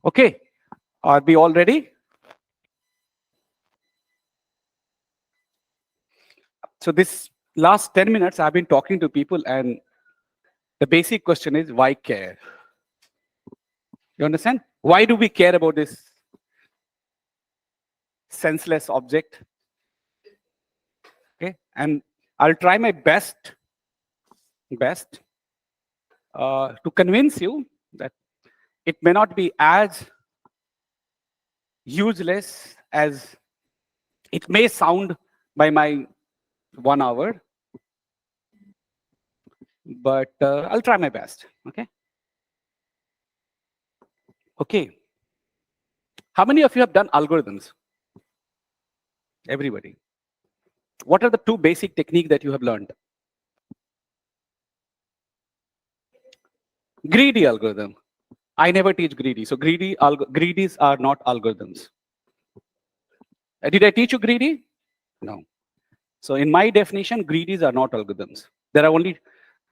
Okay, are we all ready? So this last 10 minutes, I've been talking to people, and the basic question is, why care? You understand? Why do we care about this senseless object? Okay, and I'll try my best to convince you that it may not be as useless as it may sound by my 1 hour, but I'll try my best. Okay. Okay. How many of you have done algorithms? Everybody. What are the two basic techniques that you have learned? Greedy algorithm. I never teach greedy. So greedies are not algorithms. Did I teach you greedy? No. So in my definition, greedies are not algorithms. There are only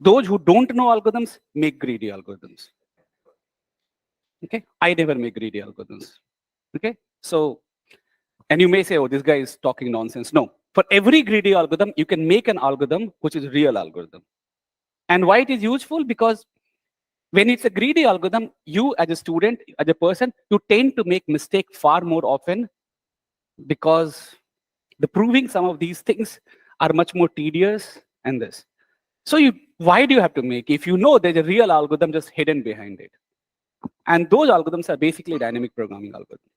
those who don't know algorithms make greedy algorithms. Okay. I never make greedy algorithms. Okay. So, and you may say, oh, this guy is talking nonsense. No. For every greedy algorithm, you can make an algorithm which is real algorithm. And why it is useful? Because when it's a greedy algorithm, you as a student, as a person, you tend to make mistake far more often, because the proving some of these things are much more tedious and this. So why do you have to make, if you know there's a real algorithm just hidden behind it? And those algorithms are basically dynamic programming algorithms.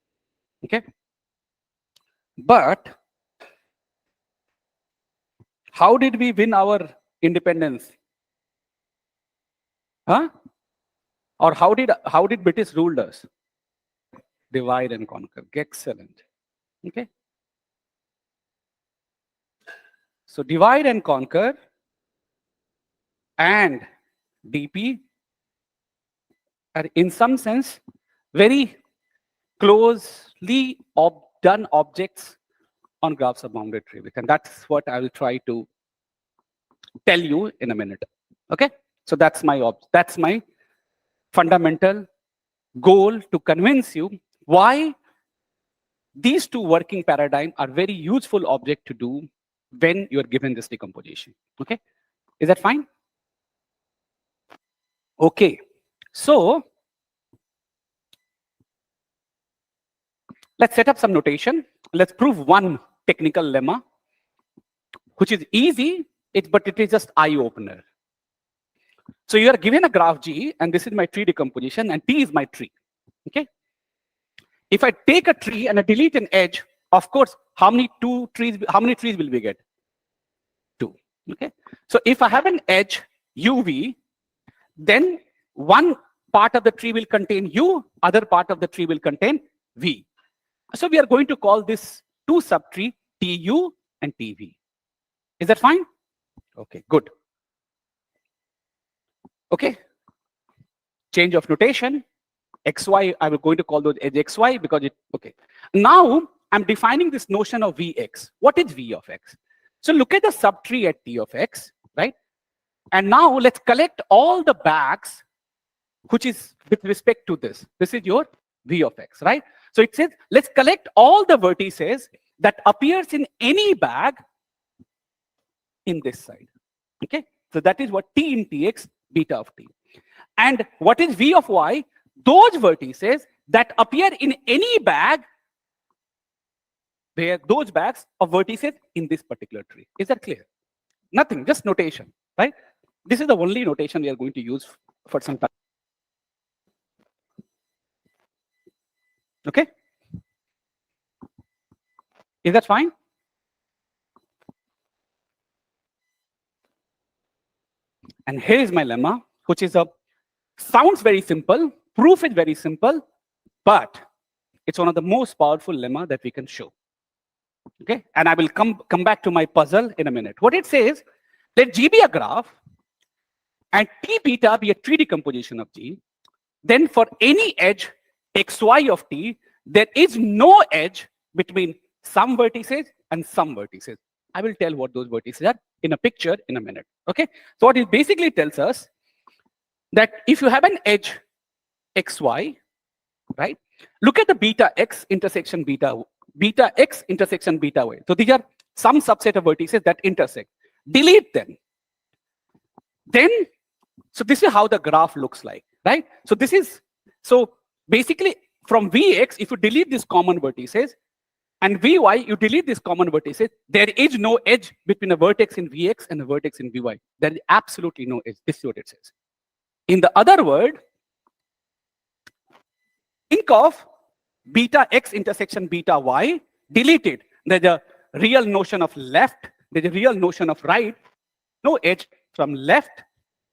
Okay? But how did we win our independence? Huh? Or how did British rule us? Divide and conquer. Excellent. Okay. So divide and conquer and DP are in some sense very closely done objects on graphs of bounded Treewidth. And that's what I will try to tell you in a minute. Okay. So that's my fundamental goal, to convince you why these two working paradigms are very useful object to do when you're given this decomposition. Okay. Is that fine? Okay. So let's set up some notation. Let's prove one technical lemma, which is easy, but it is just eye-opener. So you are given a graph G, and this is my tree decomposition, and T is my tree. Okay. If I take a tree and I delete an edge, of course, how many trees will we get? 2. Okay. So if I have an edge UV, then one part of the tree will contain U, other part of the tree will contain V. So we are going to call this 2 subtree TU and TV. Is that fine? Okay, good. Okay. Change of notation. XY, I will going to call those edge XY because okay. Now I'm defining this notion of Vx. What is V of X? So look at the subtree at T of X, right? And now let's collect all the bags, which is with respect to this. This is your V of X, right? So it says, let's collect all the vertices that appears in any bag in this side. Okay. So that is what T in Tx, beta of T. And what is V of Y? Those vertices that appear in any bag, where those bags of vertices in this particular tree. Is that clear? Nothing, just notation, right? This is the only notation we are going to use for some time. Okay? Is that fine? And here is my lemma, which is sounds very simple, proof is very simple, but it's one of the most powerful lemma that we can show. Okay, and I will come back to my puzzle in a minute. What it says, let G be a graph and T beta be a tree decomposition of G. Then for any edge xy of T, there is no edge between some vertices and some vertices. I will tell what those vertices are in a picture in a minute. Okay, so what it basically tells us that if you have an edge xy, right, Look at the beta x intersection beta x intersection beta y. So these are some subset of vertices that intersect. Delete them. Then, so this is how the graph looks like, right? So this is, so basically from Vx, if you delete these common vertices, and Vy, you delete these common vertices, there is no edge between a vertex in Vx and a vertex in Vy. There is absolutely no edge. This is what it says. In the other word, think of beta x intersection beta y, delete it. There's a real notion of left, there's a real notion of right, no edge from left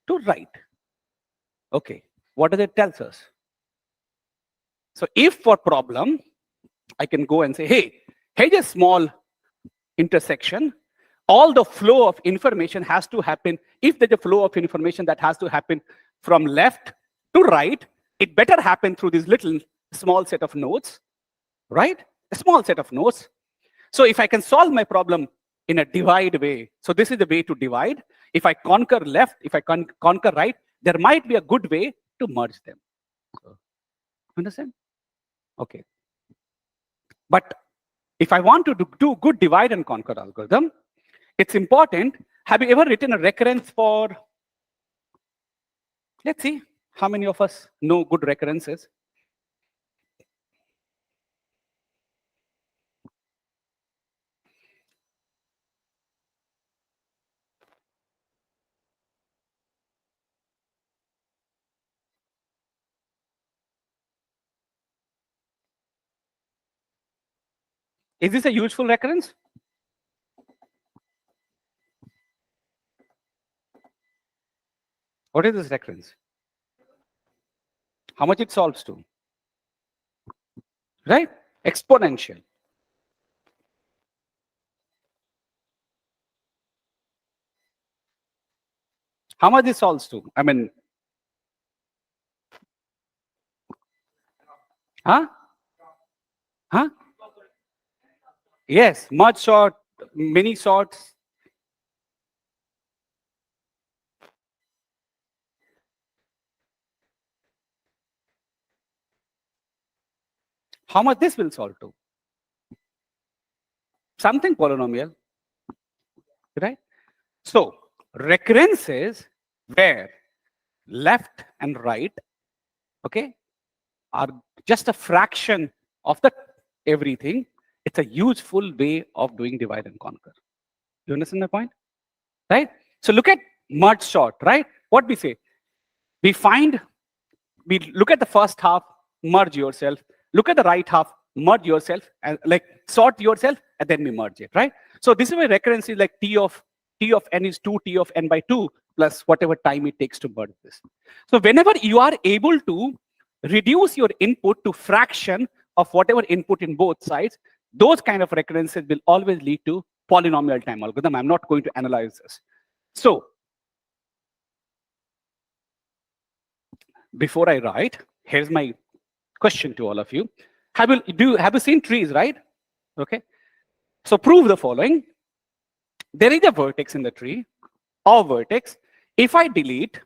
to right. Okay, what does it tell us? So if for problem, I can go and say, hey, here's a small intersection. All the flow of information has to happen. If there's a flow of information that has to happen from left to right, it better happen through this little small set of nodes, right? A small set of nodes. So if I can solve my problem in a divide way, so this is the way to divide. If I conquer left, if I conquer right, there might be a good way to merge them. Understand? Okay. But if I want to do good divide and conquer algorithm, it's important. Have you ever written a recurrence for, let's see, how many of us know good recurrences? Is this a useful recurrence? What is this recurrence? How much it solves to? Right? Exponential. How much this solves to? I mean, huh? Huh? Yes, merge sort, mini sorts. How much this will solve to? Something polynomial, right? So recurrences where left and right, okay, are just a fraction of the everything. It's a useful way of doing divide and conquer. You understand my point? Right? So look at merge sort, right? What we say? We look at the first half, merge yourself. Look at the right half, merge yourself, and like sort yourself, and then we merge it, right? So this is where recurrence is like t of n is 2 t of n by 2 plus whatever time it takes to merge this. So whenever you are able to reduce your input to fraction of whatever input in both sides, those kind of recurrences will always lead to polynomial time algorithm. I'm not going to analyze this. So before I write, here's my question to all of you. Have you seen trees, right? Okay. So prove the following. There is a vertex in the tree, or vertex. If I delete,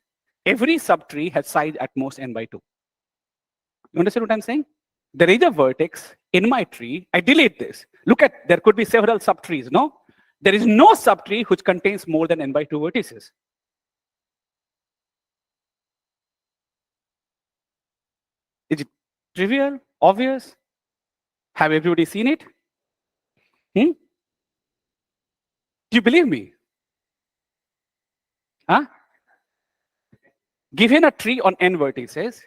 every subtree has size at most n by 2. You understand what I'm saying? There is a vertex in my tree. I delete this. Look at, there could be several subtrees, no? There is no subtree which contains more than n by 2 vertices. Is it trivial? Obvious? Have everybody seen it? Do you believe me? Huh? Given a tree on n vertices,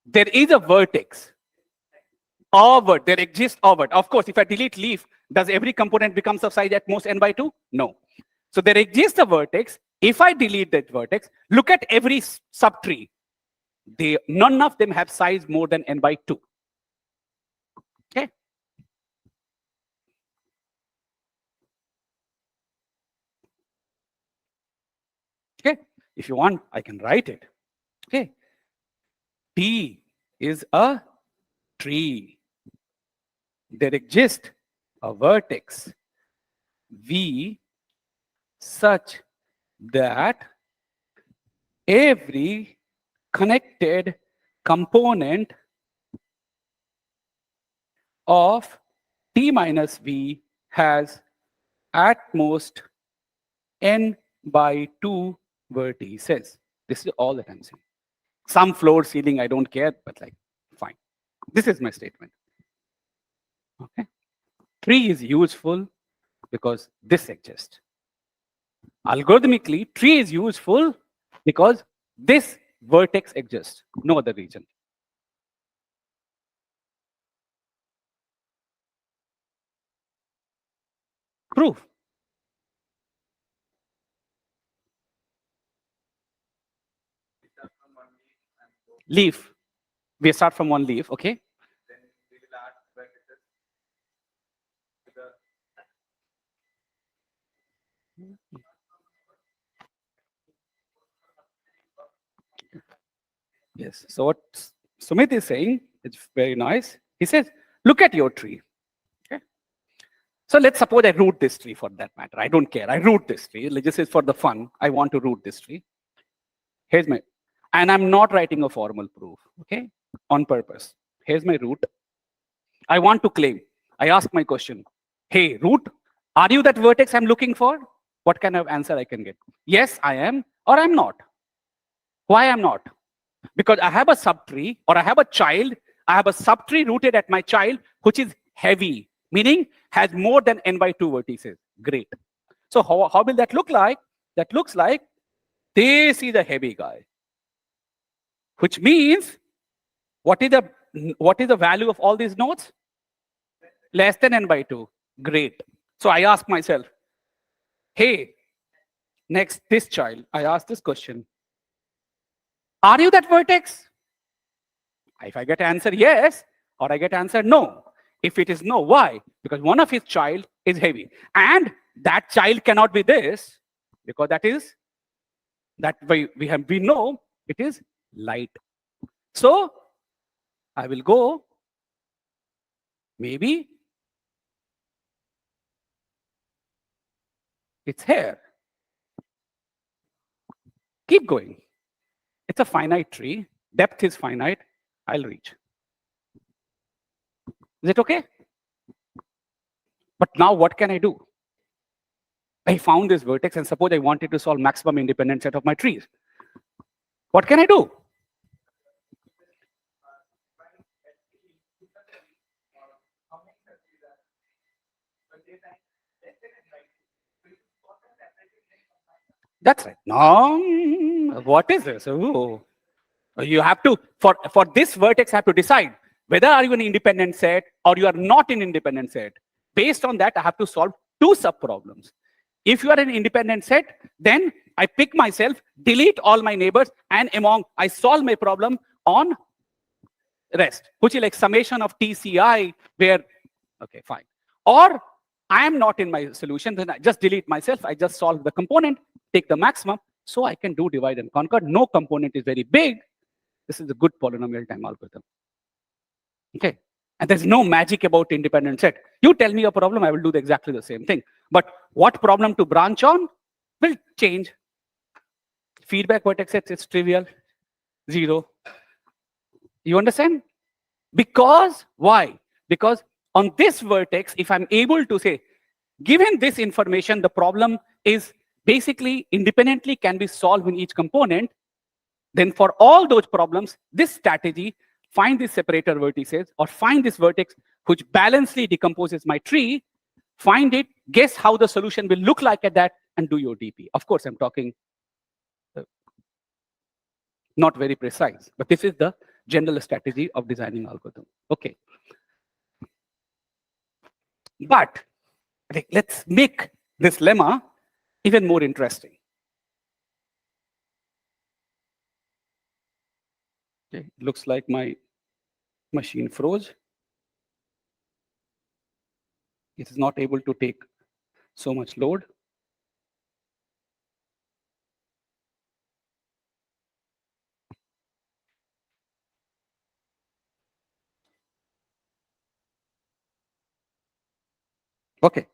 there is a vertex. There exists overt. Of course, if I delete leaf, does every component become of size at most n by 2? No. So there exists a vertex. If I delete that vertex, look at every subtree. None of them have size more than n by 2. Okay. Okay. If you want, I can write it. Okay. T is a tree. There exists a vertex V such that every connected component of t minus v has at most n by 2 vertices. This is all that I'm saying. Some floor ceiling, I don't care, but like, fine. This is my statement. Okay. Tree is useful because this exists. Algorithmically, tree is useful because this vertex exists, no other region. Proof. Leaf. We start from one leaf, okay? Yes. So what Sumit is saying, it's very nice. He says, look at your tree. Okay. So let's suppose I root this tree for that matter. I don't care. I root this tree. Let's just say for the fun, I want to root this tree. Here's my, and I'm not writing a formal proof, okay? On purpose. Here's my root. I want to claim. I ask my question. Hey, root, are you that vertex I'm looking for? What kind of answer I can get? Yes, I am, or I'm not. Why I'm not? Because I have a subtree, or I have a child. I have a subtree rooted at my child, which is heavy, meaning has more than n by 2 vertices. Great. So how will that look like? That looks like this is a heavy guy, which means what is the value of all these nodes? Less than n by 2. Great. So I ask myself, hey, next, this child, I ask this question. Are you that vertex? If I get answer yes, or I get answer no. If it is no, why? Because one of his child is heavy. And that child cannot be this, because we know it is light. So I will go, maybe it's here. Keep going. It's a finite tree. Depth is finite. I'll reach. Is it okay? But now what can I do? I found this vertex, and suppose I wanted to solve maximum independent set of my trees. What can I do? That's right. No, what is this? Oh, you have to, for this vertex, have to decide whether are you an independent set or you are not an independent set. Based on that, I have to solve two sub-problems. If you are an independent set, then I pick myself, delete all my neighbors, and I solve my problem on rest, which is like summation of TCI, where, okay, fine. Or I am not in my solution, then I just delete myself, I just solve the component, take the maximum, so I can do divide and conquer. No component is very big. This is a good polynomial time algorithm. Okay. And there's no magic about independent set. You tell me a problem, I will do exactly the same thing. But what problem to branch on will change. Feedback vertex sets, it's trivial. 0. You understand? Because, why? Because on this vertex, if I'm able to say, given this information, the problem is basically independently can be solved in each component, then for all those problems, this strategy, find this separator vertices, or find this vertex which balancedly decomposes my tree, find it, guess how the solution will look like at that, and do your DP. Of course, I'm talking not very precise, but this is the general strategy of designing algorithm. Okay. But let's make this lemma even more interesting. Okay. It looks like my machine froze. It is not able to take so much load. Okay.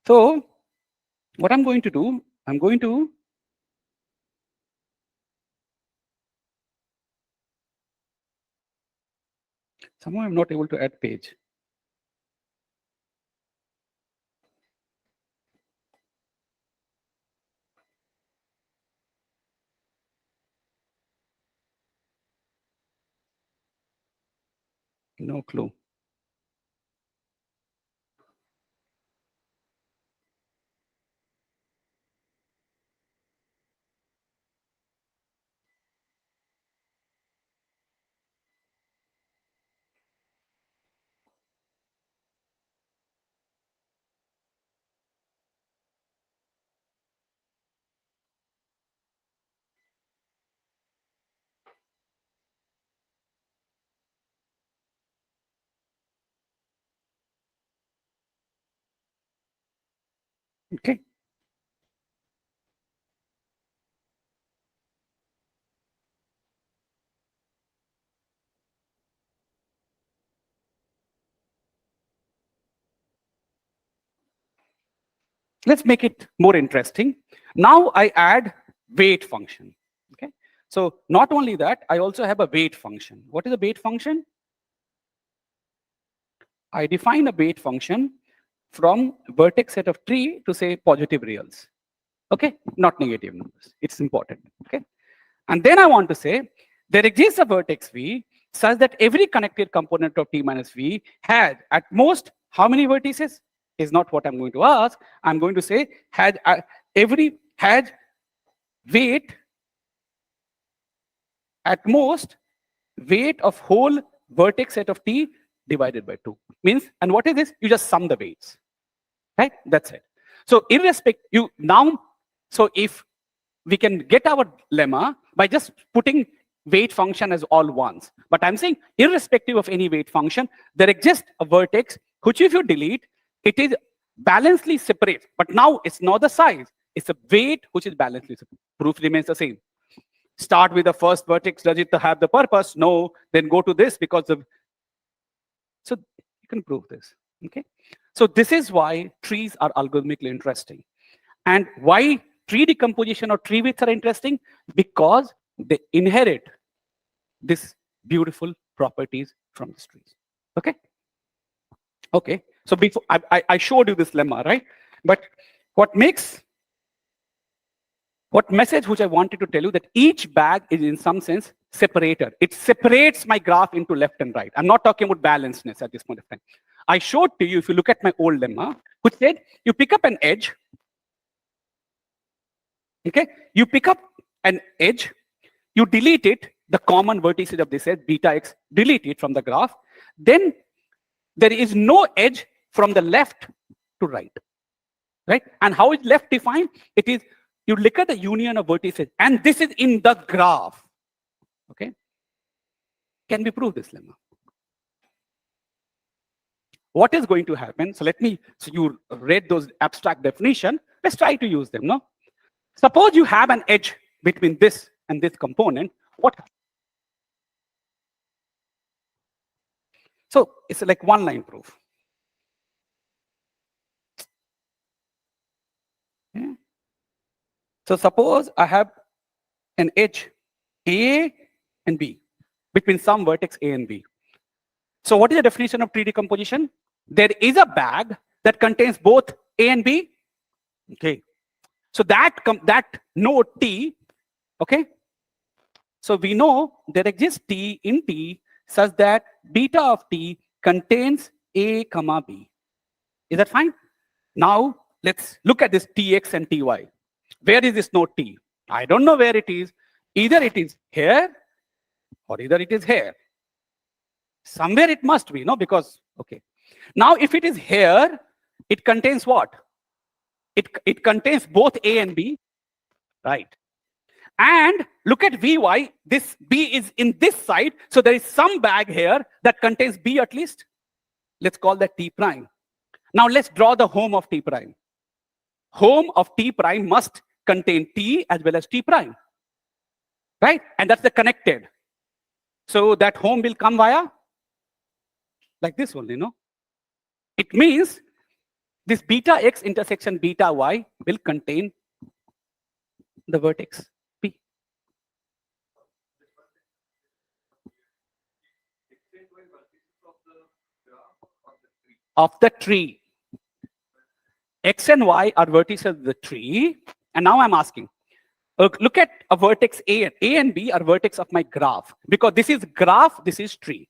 So what I'm going to do, somehow I'm not able to add page. No clue. Okay. Let's make it more interesting. Now I add weight function. Okay. So not only that, I also have a weight function. What is a weight function? I define a weight function from vertex set of tree to say positive reals. Okay, not negative numbers. It's important. Okay. And then I want to say there exists a vertex V such that every connected component of T minus V had at most how many vertices? Is not what I'm going to ask. I'm going to say had weight at most weight of whole vertex set of T divided by 2. Means, and what is this? You just sum the weights. Right? That's it. So irrespective, so if we can get our lemma by just putting weight function as all ones. But I'm saying irrespective of any weight function, there exists a vertex which if you delete, it is balancely separate. But now it's not the size, it's a weight which is balancely separate. Proof remains the same. Start with the first vertex, does it have the purpose? No, then go to this because of. So you can prove this. Okay. So this is why trees are algorithmically interesting. And why tree decomposition or tree widths are interesting? Because they inherit these beautiful properties from these trees. Okay? Okay. So before I showed you this lemma, right? But what message which I wanted to tell you that each bag is in some sense separated. It separates my graph into left and right. I'm not talking about balancedness at this point of time. I showed to you, if you look at my old lemma, which said you pick up an edge. Okay, you pick up an edge, you delete it, the common vertices of this edge, beta x, delete it from the graph. Then there is no edge from the left to right. Right? And how is left defined? It is you look at the union of vertices, and this is in the graph. Okay. Can we prove this lemma? What is going to happen? So so you read those abstract definition. Let's try to use them, no? Suppose you have an edge between this and this component. What? So it's like one line proof. Okay. So suppose I have an edge A and B between some vertex A and B. So what is the definition of tree decomposition? There is a bag that contains both A and B. Okay. So that node T, okay. So we know there exists T in T such that beta of T contains A comma B. Is that fine? Now let's look at this Tx and Ty. Where is this node T? I don't know where it is. Either it is here or either it is here. Somewhere it must be, no? Because, okay. Now, if it is here, it contains what? It contains both A and B, right? And look at Vy, this B is in this side, so there is some bag here that contains B at least. Let's call that T prime. Now, let's draw the home of T prime. Home of T prime must contain T as well as T prime, right? And that's the connected. So that home will come via like this only, no? It means this beta x intersection beta y will contain the vertex P. Of the tree. X and y are vertices of the tree. And now I'm asking, look at a vertex A and B are vertex of my graph. Because this is graph, this is tree.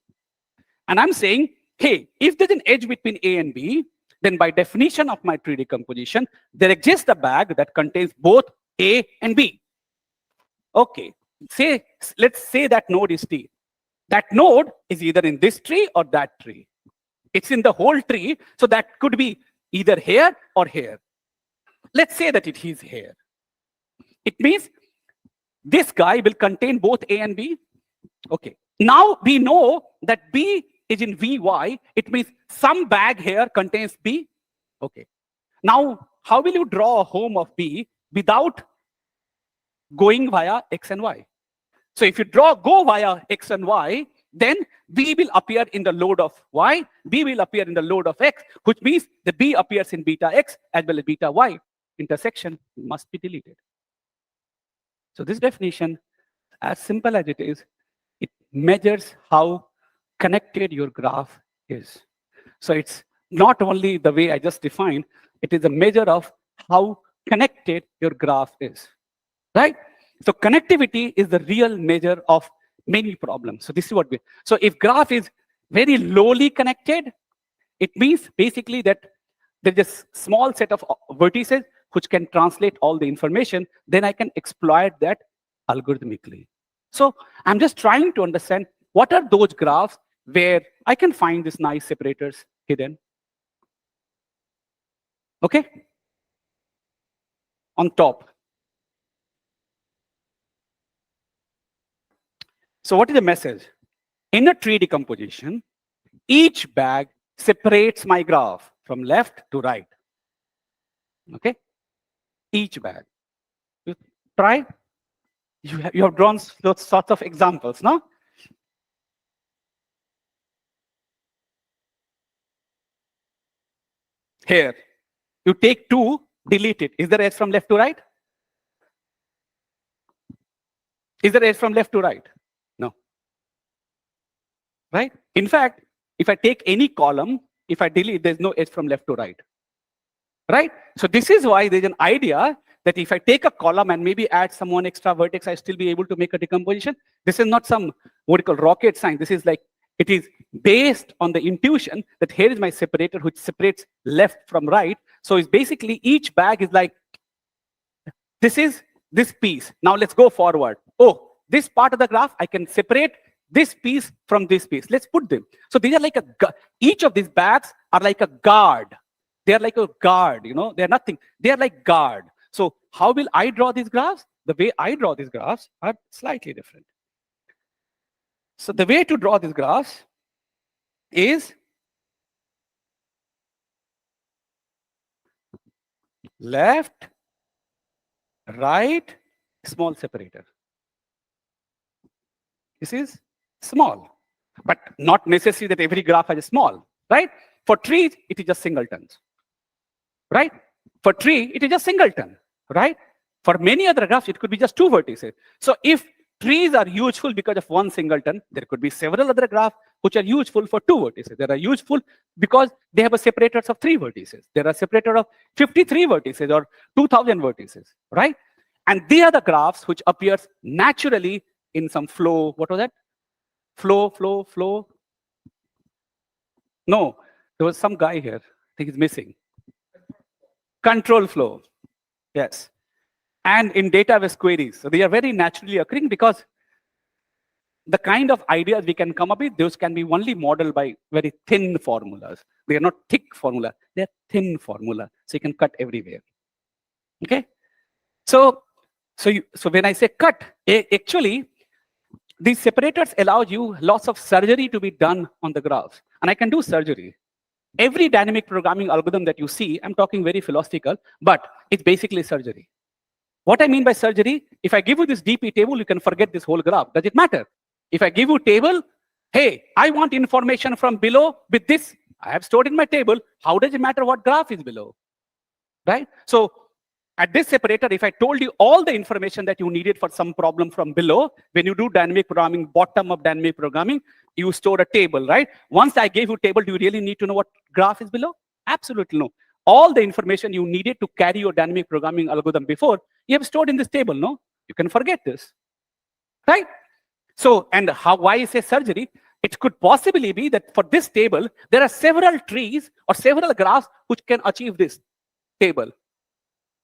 And I'm saying, hey, if there's an edge between A and B, then by definition of my tree decomposition, there exists a bag that contains both A and B. Okay, let's say that node is T. That node is either in this tree or that tree. It's in the whole tree, so that could be either here or here. Let's say that it is here. It means this guy will contain both A and B. Okay. Now we know that B is in Vy. It means some bag here contains B. Okay. Now, how will you draw a home of B without going via X and Y? So if you go via X and Y, then B will appear in the load of Y, B will appear in the load of X, which means the B appears in beta X as well as beta Y. Intersection must be deleted. So this definition, as simple as it is, it measures how connected your graph is. So it's not only the way I just defined, it is a measure of how connected your graph is, right? So connectivity is the real measure of many problems. So this is what so if graph is very lowly connected, it means basically that there's a small set of vertices which can translate all the information, then I can exploit that algorithmically. So I'm just trying to understand what are those graphs where I can find these nice separators hidden. Okay? On top. So what is the message? In a tree decomposition, each bag separates my graph from left to right. Okay? Each bag. You try. You have drawn those sorts of examples, no? Here, you take 2, delete it. Is there edge from left to right? Is there edge from left to right? No. Right? In fact, if I take any column, if I delete, there's no edge from left to right. Right? So this is why there's an idea that if I take a column and maybe add some one extra vertex, I still be able to make a decomposition. This is not some what you call rocket science. This is like, it is based on the intuition that here is my separator which separates left from right. So it's basically each bag is like, this is this piece. Now let's go forward. Oh, this part of the graph, I can separate this piece from this piece. Let's put them. So these are like each of these bags are like a guard. They are like a guard, you know, they're nothing. They are like guard. So how will I draw these graphs? The way I draw these graphs are slightly different. So the way to draw these graphs is left, right, small separator. This is small, but not necessary that every graph has a small, right? For trees, it is just singletons, right? For tree, it is just singleton, right? For many other graphs, it could be just 2 vertices. So if trees are useful because of 1 singleton, there could be several other graphs which are useful for 2 vertices. They are useful because they have a separators of 3 vertices. There are separators of 53 vertices or 2000 vertices, right? And they are the graphs which appears naturally in some flow. What was that? Flow. No, there was some guy here. I think he's missing. Control flow. Yes. And in database queries. So they are very naturally occurring because the kind of ideas we can come up with, those can be only modeled by very thin formulas. They are not thick formula. They are thin formula. So you can cut everywhere. Okay? So when I say cut, actually, these separators allow you lots of surgery to be done on the graphs. And I can do surgery. Every dynamic programming algorithm that you see, I'm talking very philosophical, but it's basically surgery. What I mean by surgery, if I give you this DP table, you can forget this whole graph. Does it matter? If I give you table, hey, I want information from below with this, I have stored in my table. How does it matter what graph is below? Right? So at this separator, if I told you all the information that you needed for some problem from below, when you do dynamic programming, bottom-up dynamic programming, you store a table, right? Once I gave you table, do you really need to know what graph is below? Absolutely no. All the information you needed to carry your dynamic programming algorithm before, you have stored in this table, no? You can forget this, right? So, and why I say surgery? It could possibly be that for this table, there are several trees or several graphs which can achieve this table,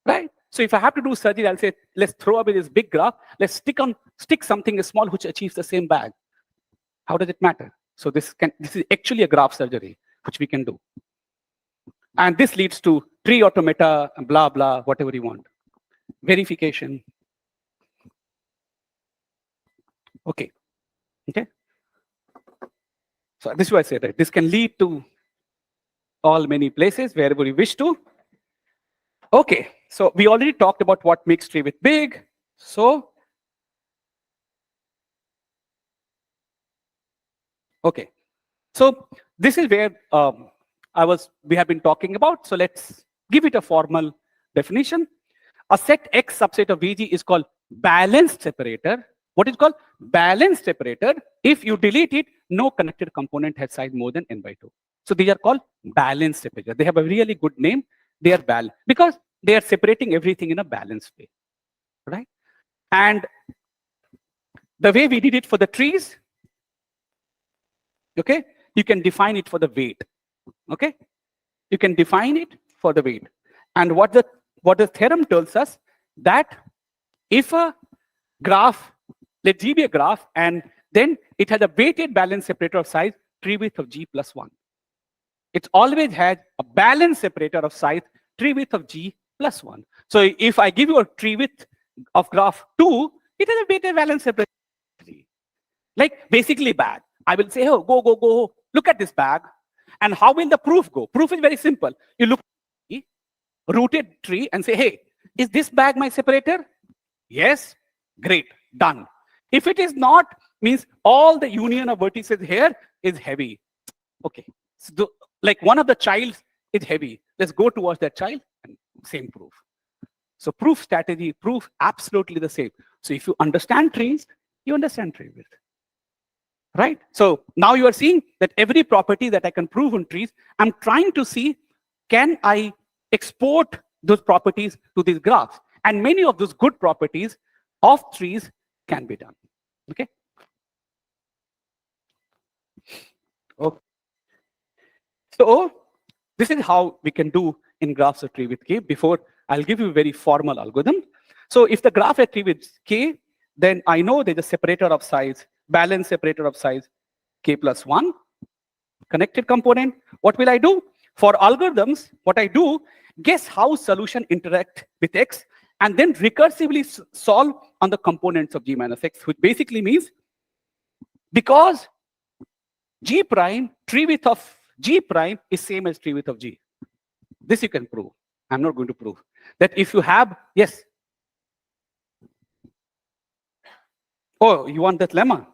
right? So if I have to do surgery, I'll say, let's throw away this big graph. Let's stick something small which achieves the same bag. How does it matter? So this is actually a graph surgery, which we can do. And this leads to tree automata, blah, blah, whatever you want. Verification. Okay. So this is what I said, right? This can lead to all many places, wherever you wish to. Okay, so we already talked about what makes Treewidth big. So, okay. So this is where we have been talking about. So let's give it a formal definition. A set X subset of VG is called balanced separator. What is called balanced separator? If you delete it, no connected component has size more than n by 2. So these are called balanced separator. They have a really good name. They are balanced because they are separating everything in a balanced way, right? And the way we did it for the trees, okay, you can define it for the weight, okay? You can define it for the weight. And what the theorem tells us, that if a graph, let G be a graph, and then it has a weighted balanced separator of size Treewidth of G plus 1. It always has a balanced separator of size Treewidth of G plus 1. So if I give you a Treewidth of graph 2, it has a weighted balanced separator. Like basically bag. I will say, oh, go, look at this bag. And how will the proof go? Proof is very simple. You look at the rooted tree and say, hey, is this bag my separator? Yes, great, done. If it is not, means all the union of vertices here is heavy. Okay, so like one of the childs is heavy. Let's go towards that child and same proof. So proof strategy, proof absolutely the same. So if you understand trees, you understand Treewidth, right? So now you are seeing that every property that I can prove on trees, I'm trying to see, can I export those properties to these graphs? And many of those good properties of trees can be done, okay? Okay. So this is how we can do in graphs of Treewidth K. Before, I'll give you a very formal algorithm. So if the graph at Treewidth K, then I know there's a separator of size, balanced separator of size K plus 1, connected component. What will I do? For algorithms, what I do, guess how solution interact with X, and then recursively solve on the components of G minus X, which basically means because G prime, Treewidth of G prime is same as Treewidth of G. This you can prove. I'm not going to prove. That if you have, yes. Oh, you want that lemma?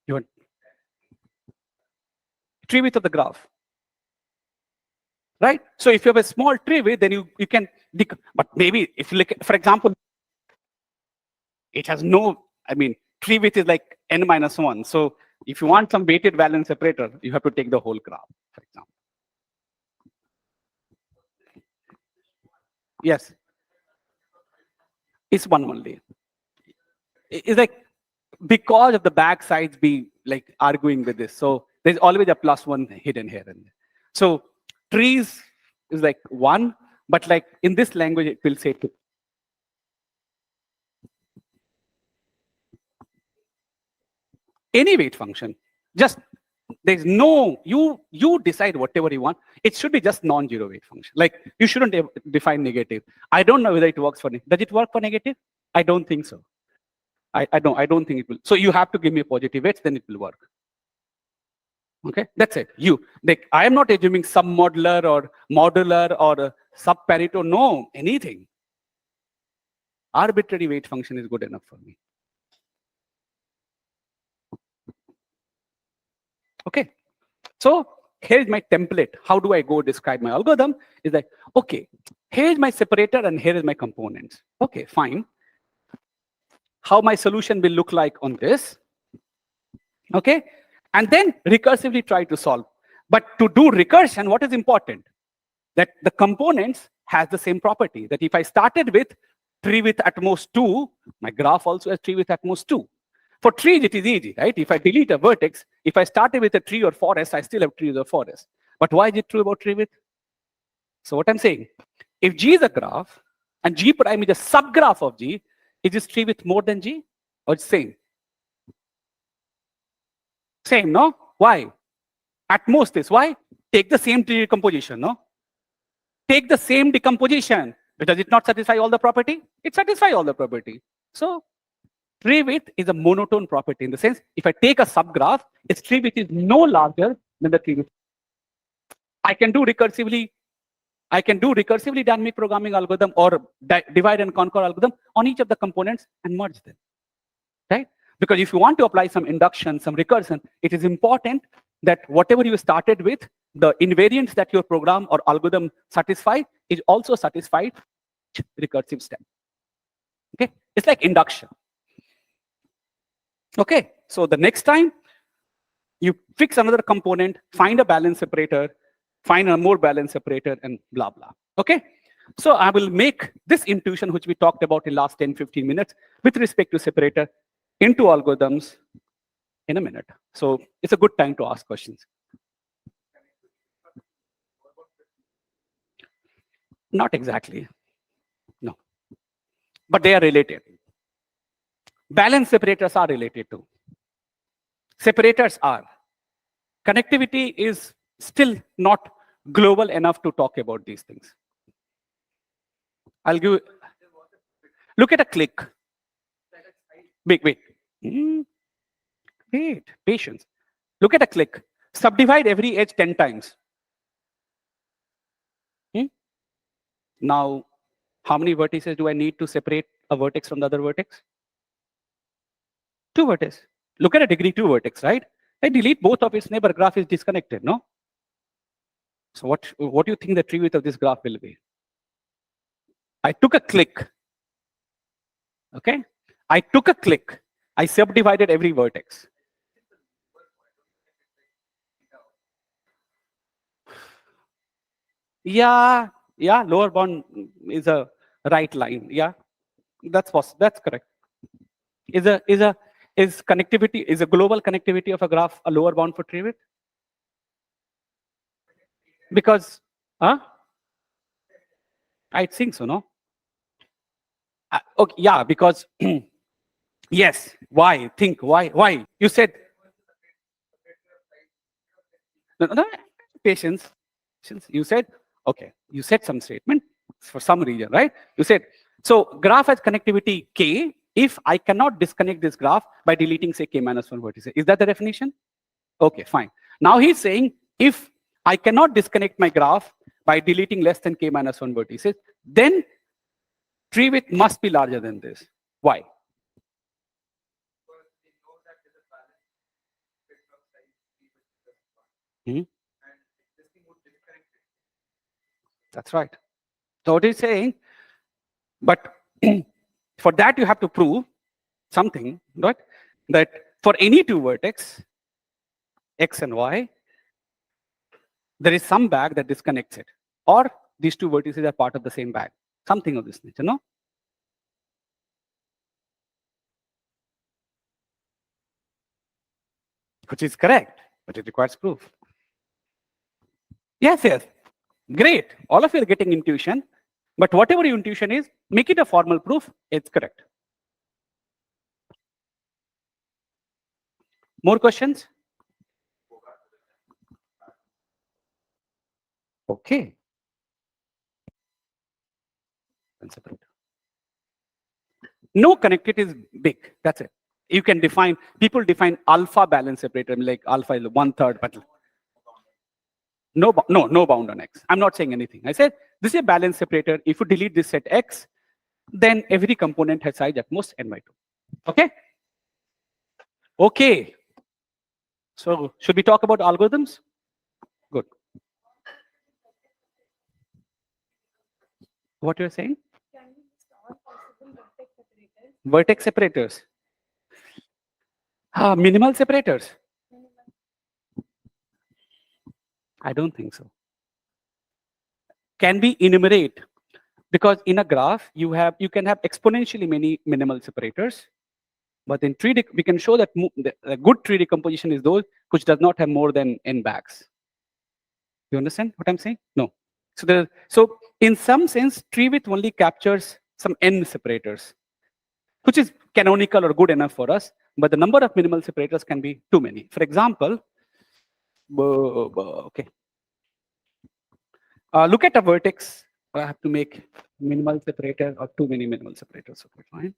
You want Treewidth of the graph. Right? So if you have a small treewidth, then you can, but maybe if you look, for example, it has no, I mean, treewidth is like n minus 1. So if you want some weighted balanced separator, you have to take the whole graph, for example. Yes. It's one only. It's like, because of the back sides be like arguing with this. So there's always a plus 1 hidden here and there. So trees is like 1, but like in this language, it will say 2. Any weight function, just there's no, you decide whatever you want. It should be just non-zero weight function. Like you shouldn't define negative. I don't know whether it works for, does it work for negative? I don't think so. I don't think it will. So you have to give me a positive weights, then it will work. Okay, that's it. Like, I am not assuming sub-modular or sub-Pareto. No, anything. Arbitrary weight function is good enough for me. Okay, so here's my template. How do I go describe my algorithm? Is like, okay, here's my separator and here is my components. Okay, fine. How my solution will look like on this. Okay, and then recursively try to solve. But to do recursion, what is important? That the components has the same property. That if I started with tree with at most 2, my graph also has tree with at most 2. For trees, it is easy, right? If I delete a vertex, if I started with a tree or forest, I still have trees or forest. But why is it true about tree width? So what I'm saying, if G is a graph and G prime is a subgraph of G, is this tree width more than G or it's same? Same, no? Why? At most is why? Take the same tree decomposition, no? Take the same decomposition. Does it not satisfy all the property? It satisfies all the property. So tree width is a monotone property in the sense, if I take a subgraph, its tree width is no larger than the tree width. I can do recursively dynamic programming algorithm or divide and conquer algorithm on each of the components and merge them, right? Because if you want to apply some induction, some recursion, it is important that whatever you started with, the invariants that your program or algorithm satisfy is also satisfied recursive step. Okay, it's like induction. Okay, so the next time you fix another component, find a balance separator, find a more balance separator, and blah, blah. Okay, so I will make this intuition, which we talked about in last 10-15 minutes with respect to separator into algorithms in a minute. So it's a good time to ask questions. Not exactly, no, but they are related. Balance separators are related to. Separators are. Connectivity is still not global enough to talk about these things. I'll give. Look at a click. Wait. Wait, patience. Look at a click. Subdivide every edge 10 times. Now, how many vertices do I need to separate a vertex from the other vertex? 2 vertices. Look at a degree 2 vertex, right? I delete both of its neighbor, graph is disconnected, no? So what do you think the tree width of this graph will be? I took a click. Okay? I took a click. I subdivided every vertex. Yeah, lower bound is a right line. Yeah, that's correct. Is connectivity, is a global connectivity of a graph a lower bound for tree width? Because, I think so, no? Okay, yeah, because, yes, why? Think, why? You said, no, patience. You said, okay, you said some statement for some reason, right? You said, so graph has connectivity K if I cannot disconnect this graph by deleting, say, K-1 vertices. Is that the definition? Okay, fine. Now he's saying, if I cannot disconnect my graph by deleting less than K-1 vertices, then tree width must be larger than this. Why? That's right. So what he's saying, but for that you have to prove something, right? That for any 2 vertex, X and Y, there is some bag that disconnects it. Or these 2 vertices are part of the same bag. Something of this nature, no? Which is correct, but it requires proof. Yes. Great. All of you are getting intuition. But whatever your intuition is, make it a formal proof. It's correct. More questions? Okay. No connectivity is big. That's it. You can define, people define alpha balance separator, like alpha is 1/3, but no bound on X. I'm not saying anything. I said, this is a balance separator. If you delete this set X, then every component has size at most n/2. Okay? Okay. So should we talk about algorithms? Good. What you're saying? Can we start possible vertex separators? Vertex separators. Minimal separators. I don't think so. Can we enumerate Because in a graph, you can have exponentially many minimal separators. But in tree, we can show that the good tree decomposition is those which does not have more than n bags. You understand what I'm saying? No. So in some sense, Treewidth only captures some n separators, which is canonical or good enough for us. But the number of minimal separators can be too many. For example, okay. Look at a vertex. I have to make minimal separator or too many minimal separators. Okay, fine.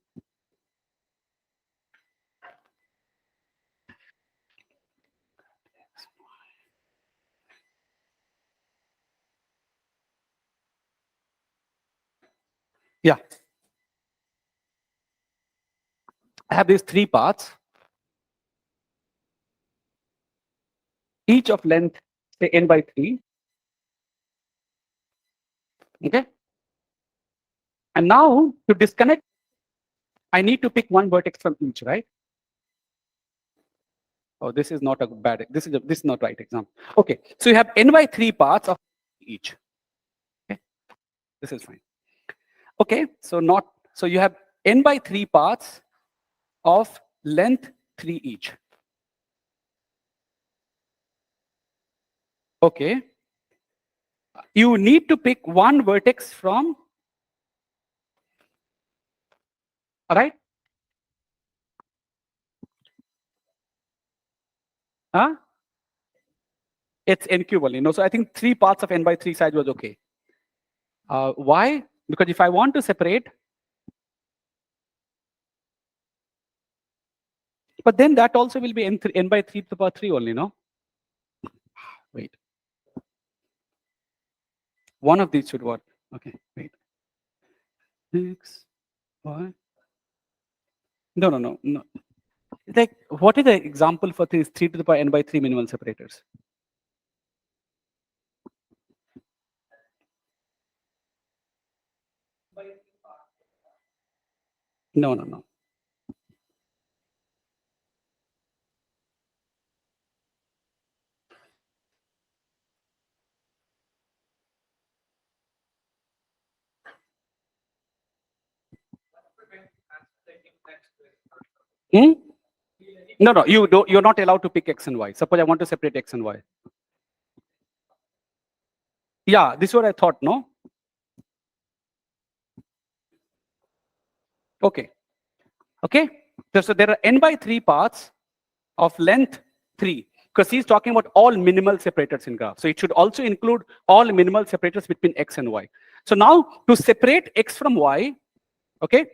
Yeah. I have these three paths, each of length, say, n by 3. Okay. And now to disconnect, I need to pick one vertex from each, right? Oh, this is not a bad, this is not right example. Okay. So you have n by 3 paths of each. Okay. This is fine. Okay. So you have n by 3 paths of length 3 each. Okay. You need to pick one vertex from, all right? Huh? It's n cube only. No, so I think 3 parts of n by 3 size was okay. Why? Because if I want to separate, but then that also will be n by 3 to the power 3 only, no? Wait. One of these should work. Okay, wait. X, Y. No. Like, what is the example for these 3 to the power n by 3 minimal separators? No. Hmm? No, you're not allowed to pick X and Y. Suppose I want to separate X and Y. Yeah, this is what I thought, no? Okay. So there are n by 3 paths of length 3, because he's talking about all minimal separators in graph. So it should also include all minimal separators between X and Y. So now to separate X from Y, okay,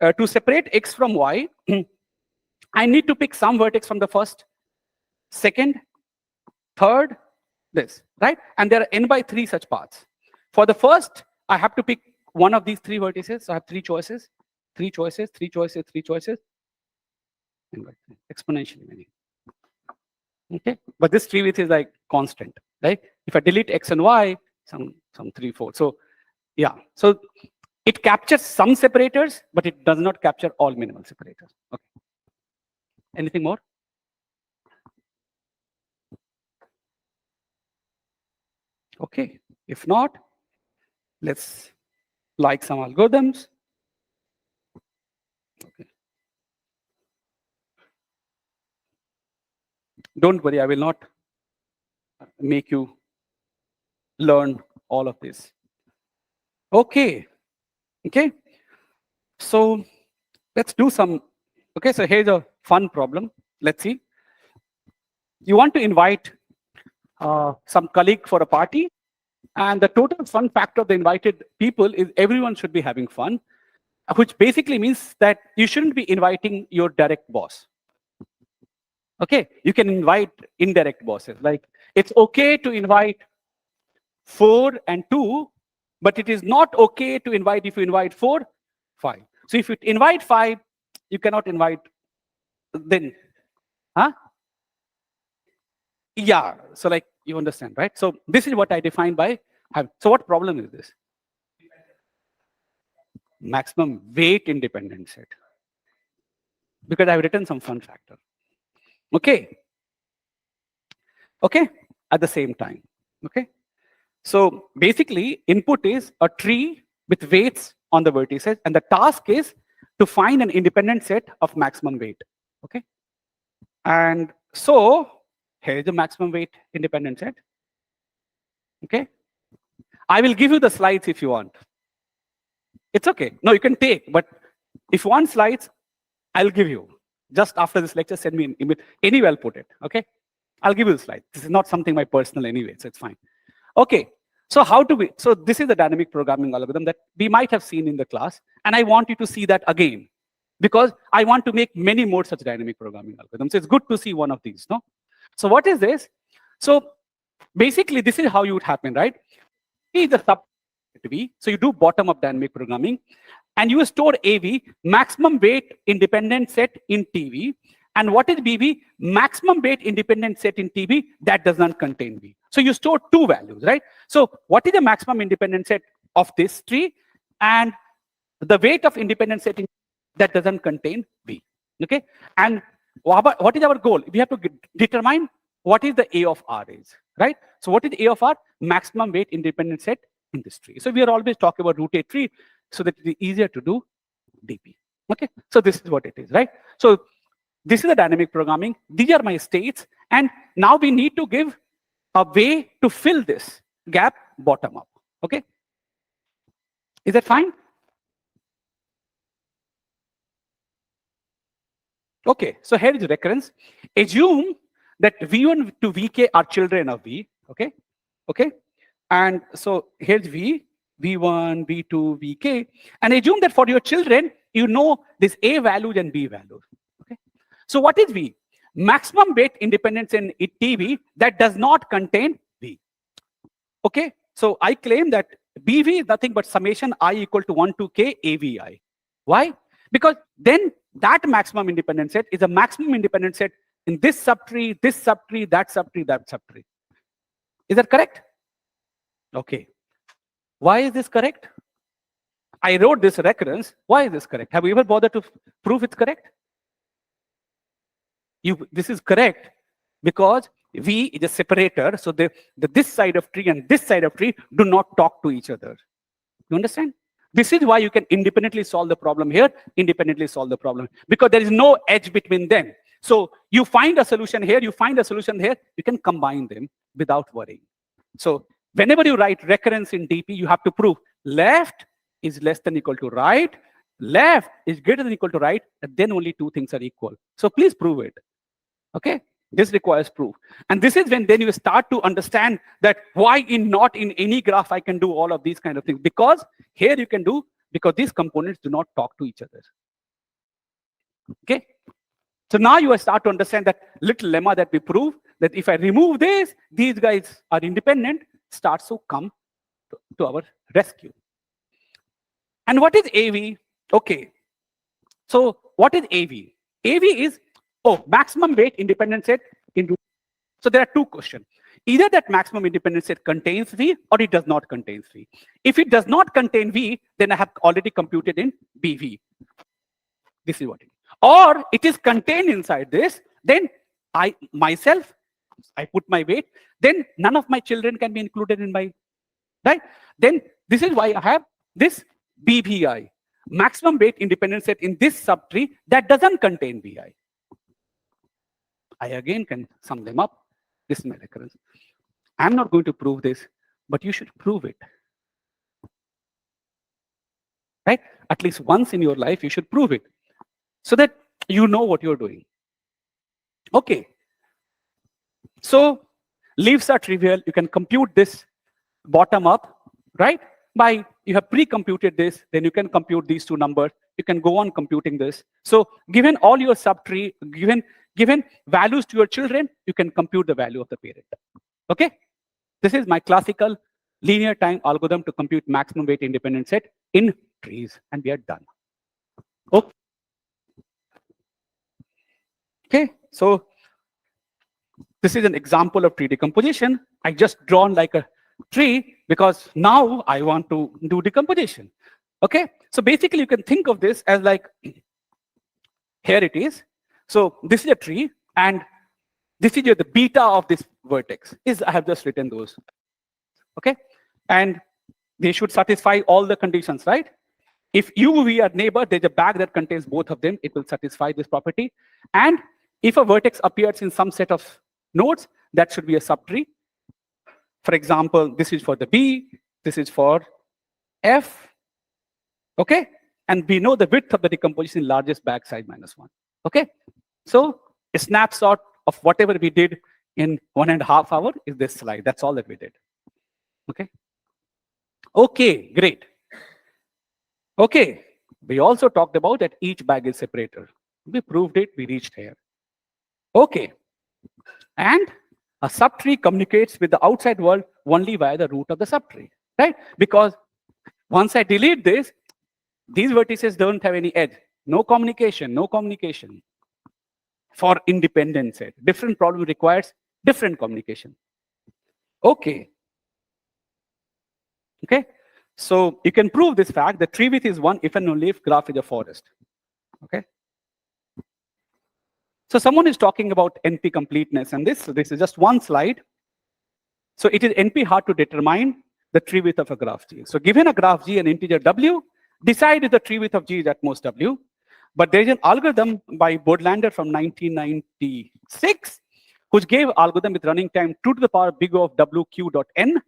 to separate X from Y, I need to pick some vertex from the first, second, third, this, right? And there are n by 3 such paths. For the first, I have to pick one of these 3 vertices. So I have 3 choices, 3 choices, 3 choices, 3 choices, n by 3, exponentially many. Okay, but this Treewidth is like constant, right? If I delete X and Y, some 3, 4. So yeah, so it captures some separators, but it does not capture all minimal separators. Okay. Anything more? Okay. If not, let's like some algorithms. Okay. Don't worry, I will not make you learn all of this. Okay. So let's do some. Okay, so here's a fun problem. Let's see. You want to invite some colleague for a party, and the total fun factor of the invited people is everyone should be having fun, which basically means that you shouldn't be inviting your direct boss. Okay, you can invite indirect bosses. Like, it's okay to invite 4 and 2, but it is not okay to invite if you invite 4, 5. So if you invite 5, you cannot invite then. Huh? Yeah, so like you understand, right? So this is what I define by having. So what problem is this? Maximum weight independent set. Because I've written some fun factor. Okay, at the same time. Okay, so basically input is a tree with weights on the vertices, and the task is to find an independent set of maximum weight. Okay, and so here is the maximum weight independent set. Okay, I will give you the slides if you want. It's okay. No, you can take, but if you want slides, I'll give you. Just after this lecture, send me an email. Anyway, I'll put it. Okay, I'll give you the slide. This is not something my personal anyway, so it's fine. Okay. So how do we, so this is the dynamic programming algorithm that we might have seen in the class, and I want you to see that again, because I want to make many more such dynamic programming algorithms. It's good to see one of these, no? So what is this? So basically, this is how you would happen, right? V is the sub V, so you do bottom-up dynamic programming, and you store AV, maximum weight independent set in TV, and what is BV? Maximum weight independent set in TV that does not contain V. So you store two values, right? So what is the maximum independent set of this tree, and the weight of independent set in that doesn't contain V, okay? And what is our goal? We have to determine what is the A of R is, right? So what is A of R? Maximum weight independent set in this tree. So we are always talking about root A tree so that it is easier to do DP, okay? So this is what it is, right? So this is the dynamic programming. These are my states, and now we need to give a way to fill this gap bottom up, okay? Is that fine? Okay, so here is recurrence. Assume that V1 to Vk are children of V, okay? Okay, and so here's V, V1, V2, Vk, and assume that for your children, you know this A values and B values, okay? So what is V? Maximum weight independence in TV that does not contain V, okay? So I claim that BV is nothing but summation I equal to 1 to K AVI. Why? Because then that maximum independent set is a maximum independent set in this subtree, that subtree, that subtree. Is that correct? Okay. Why is this correct? I wrote this recurrence. Why is this correct? Have you ever bothered to prove it's correct? This is correct because V is a separator. So this side of tree and this side of tree do not talk to each other. You understand? This is why you can independently solve the problem here, independently solve the problem, because there is no edge between them. So you find a solution here, you find a solution here, you can combine them without worrying. So whenever you write recurrence in DP, you have to prove left is less than equal to right, left is greater than equal to right, and then only two things are equal. So please prove it. Okay? This requires proof. And this is when then you start to understand that why not in any graph I can do all of these kind of things. Because here you can do, because these components do not talk to each other. Okay? So now you start to understand that little lemma that we prove, that if I remove this, these guys are independent, starts to come to our rescue. And what is AV? Okay. So what is AV? AV is maximum weight independent set in. So there are two questions. Either that maximum independent set contains V or it does not contain V. If it does not contain V, then I have already computed in BV. This is what it is. Or it is contained inside this, then I put my weight, then none of my children can be included in my, right? Then this is why I have this BVI, maximum weight independent set in this subtree that doesn't contain VI. I again can sum them up. This is my recurrence. I'm not going to prove this, but you should prove it. Right? At least once in your life, you should prove it so that you know what you're doing. Okay. So leaves are trivial. You can compute this bottom up, right? By you have pre-computed this, then you can compute these two numbers. You can go on computing this. So given all your subtree, given values to your children, you can compute the value of the parent. Okay? This is my classical linear time algorithm to compute maximum weight independent set in trees, and we are done. Okay. Okay, so this is an example of tree decomposition. I just drawn like a tree because now I want to do decomposition. Okay, so basically you can think of this as like, here it is. So this is a tree, and this is the beta of this vertex. I have just written those. Okay, and They should satisfy all the conditions, right? If U, V are neighbor, there's a bag that contains both of them. It will satisfy this property. And if a vertex appears in some set of nodes, that should be a subtree. For example, this is for the B, this is for F, okay? And we know the width of the decomposition in largest bag size -1, okay? So a snapshot of whatever we did in 1.5 hours is this slide. That's all that we did, okay? Okay, great. Okay, we also talked about that each bag is separator. We proved it, we reached here. Okay, and a subtree communicates with the outside world only via the root of the subtree, right? Because once I delete this, these vertices don't have any edge. No communication, no communication. For independent set. Different problem requires different communication. Okay. Okay. So you can prove this fact that Treewidth is one if and only if graph is a forest. Okay. So someone is talking about NP completeness, and this is just one slide. So it is NP hard to determine the tree width of a graph G. So given a graph G, an integer W, decide if the tree width of G is at most W. But there is an algorithm by Bodlander from 1996, which gave algorithm with running time 2 to the power big O of WQ.N.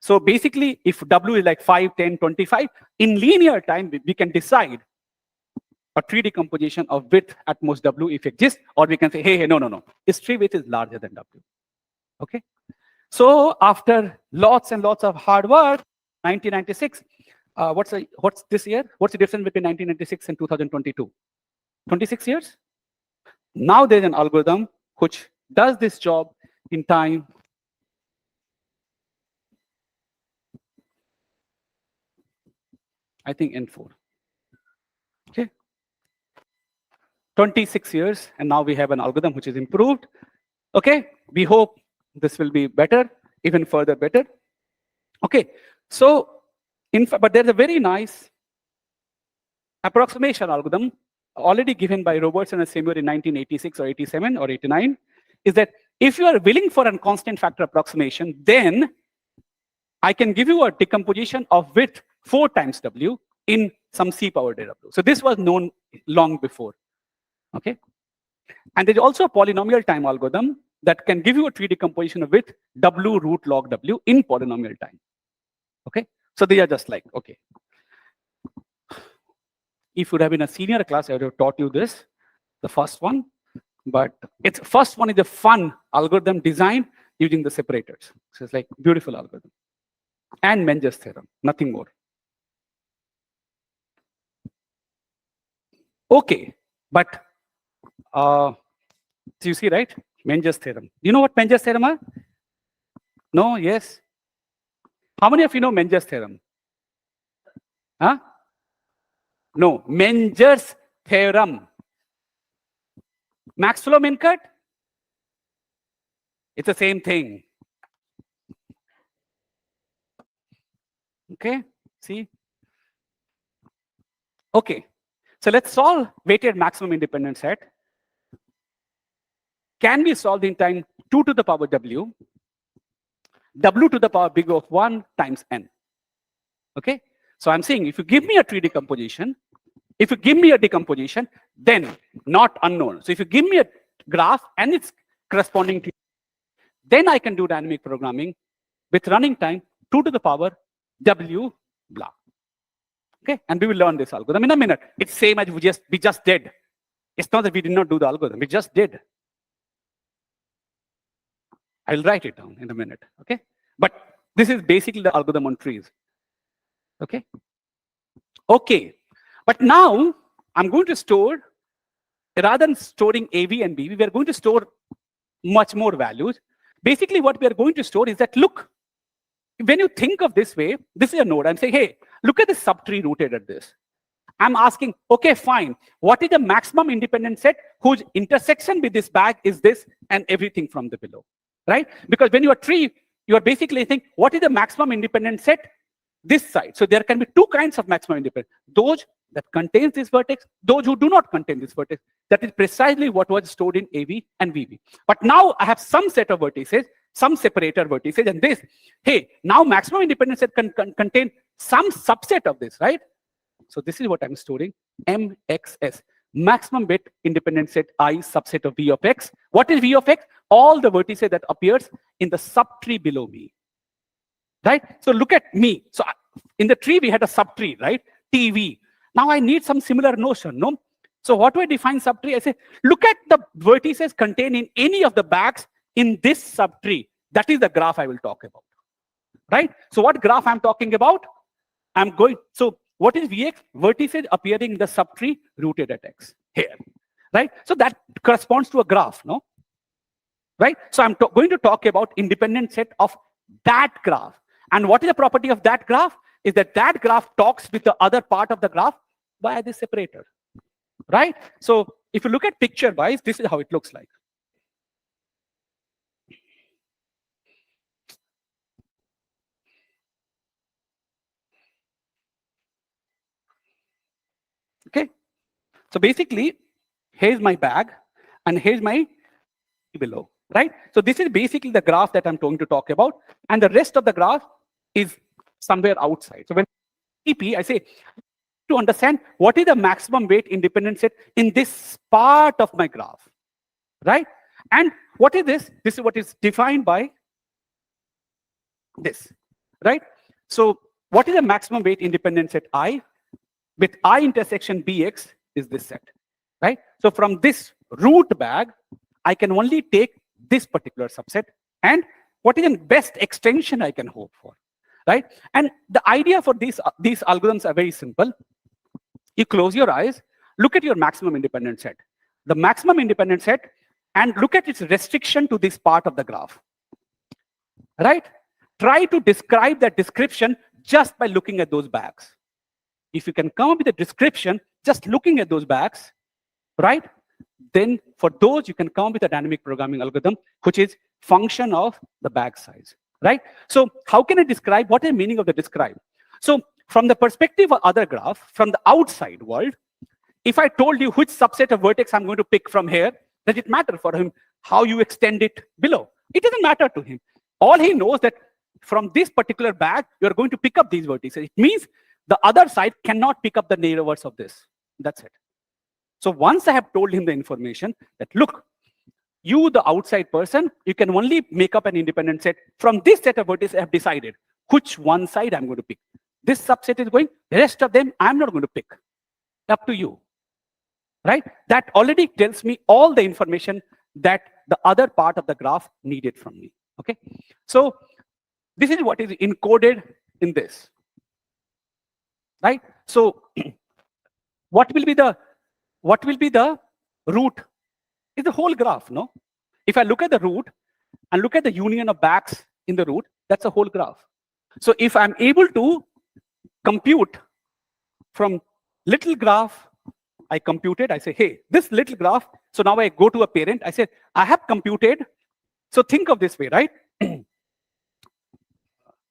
So basically, if W is like 5, 10, 25, in linear time, we can decide a tree decomposition of width at most W if it exists, or we can say, hey, no. Its tree width is larger than W. Okay. So after lots and lots of hard work, 1996, what's this year? What's the difference between 1996 and 2022? 26 years? Now there's an algorithm which does this job in time. I think N4. Okay. 26 years, and now we have an algorithm which is improved. Okay, we hope this will be better, even further better. Okay, so, but there's a very nice approximation algorithm already given by Robertson and Seymour in 1986 or 87 or 89, is that if you are willing for a constant factor approximation, then I can give you a decomposition of width 4 times W in some C power W. So this was known long before. Okay, and there's also a polynomial time algorithm that can give you a tree decomposition of width W root log W in polynomial time. Okay, so they are just like, okay. If you would have been a senior class, I would have taught you this, the first one. But it's first one is a fun algorithm design using the separators. So it's like beautiful algorithm. And Menger's theorem, nothing more. Okay, but so you see, right? Menger's theorem. Do you know what Menger's theorem are? No, yes. How many of you know Menger's theorem? Huh? No, Menger's theorem. Maxwell-Menkert? It's the same thing. Okay, see? Okay, so let's solve weighted maximum independent set. Can be solved in time 2 to the power W, W to the power big O of 1 times N. Okay, so I'm saying if you give me a tree decomposition, if you give me a decomposition, then not unknown. So if you give me a graph and it's corresponding to, then I can do dynamic programming with running time 2 to the power W blah. Okay, and we will learn this algorithm in a minute. It's same as we just did. It's not that we did not do the algorithm, we just did. I'll write it down in a minute. Okay, but this is basically the algorithm on trees. Okay. Okay. But now I'm going to store, rather than storing AV and BV, we are going to store much more values. Basically, what we are going to store is that, look, when you think of this way, this is a node. I'm saying, hey, look at this subtree rooted at this. I'm asking, okay, fine. What is the maximum independent set whose intersection with this bag is this and everything from the below, right? Because when you are tree, you are basically saying, what is the maximum independent set this side? So there can be 2 kinds of maximum independent. Those that contains this vertex, those who do not contain this vertex. That is precisely what was stored in AV and VV. But now I have some set of vertices, some separator vertices, and this, hey, now maximum independent set can contain some subset of this, right? So this is what I'm storing, MXS, maximum bit independent set I subset of V of X. What is V of X? All the vertices that appears in the subtree below me, right? So look at me. So in the tree, we had a subtree, right? TV. Now I need some similar notion, no? So what do I define subtree? I say, look at the vertices contained in any of the bags in this subtree. That is the graph I will talk about, right? So what graph I'm talking about? So what is Vx? Vertices appearing in the subtree rooted at X here, right? So that corresponds to a graph, no? Right? So I'm going to talk about independent set of that graph. And what is the property of that graph? Is that that graph talks with the other part of the graph via this separator, right? So if you look at picture-wise, this is how it looks like. Okay. So basically, here's my bag, and here's my below, right? So this is basically the graph that I'm going to talk about, and the rest of the graph is somewhere outside. So when TP, I say, to understand what is the maximum weight independent set in this part of my graph, right? And what is this? This is what is defined by this, right? So what is the maximum weight independent set I? With I intersection Bx is this set, right? So from this root bag, I can only take this particular subset, and what is the best extension I can hope for, right? And the idea for these algorithms are very simple. You close your eyes, look at your maximum independent set, the maximum independent set, and look at its restriction to this part of the graph, right? Try to describe that description just by looking at those bags. If you can come up with a description just looking at those bags, right? Then for those, you can come up with a dynamic programming algorithm, which is function of the bag size, right? So how can I describe? What is the meaning of the describe? So from the perspective of other graph, from the outside world, if I told you which subset of vertex I'm going to pick from here, does it matter for him how you extend it below? It doesn't matter to him. All he knows that from this particular bag, you're going to pick up these vertices. It means the other side cannot pick up the neighbors of this. That's it. So once I have told him the information that, look, you, the outside person, you can only make up an independent set. From this set of vertices, I have decided which one side I'm going to pick. This subset is going, the rest of them, I'm not going to pick. Up to you, right? That already tells me all the information that the other part of the graph needed from me, okay? So this is what is encoded in this, right? So what will be the root? Is the whole graph, no? If I look at the root and look at the union of backs in the root, that's a whole graph. So if I'm able to compute from little graph, I computed, I say, hey, this little graph, so now I go to a parent, I say, I have computed, so think of this way, right?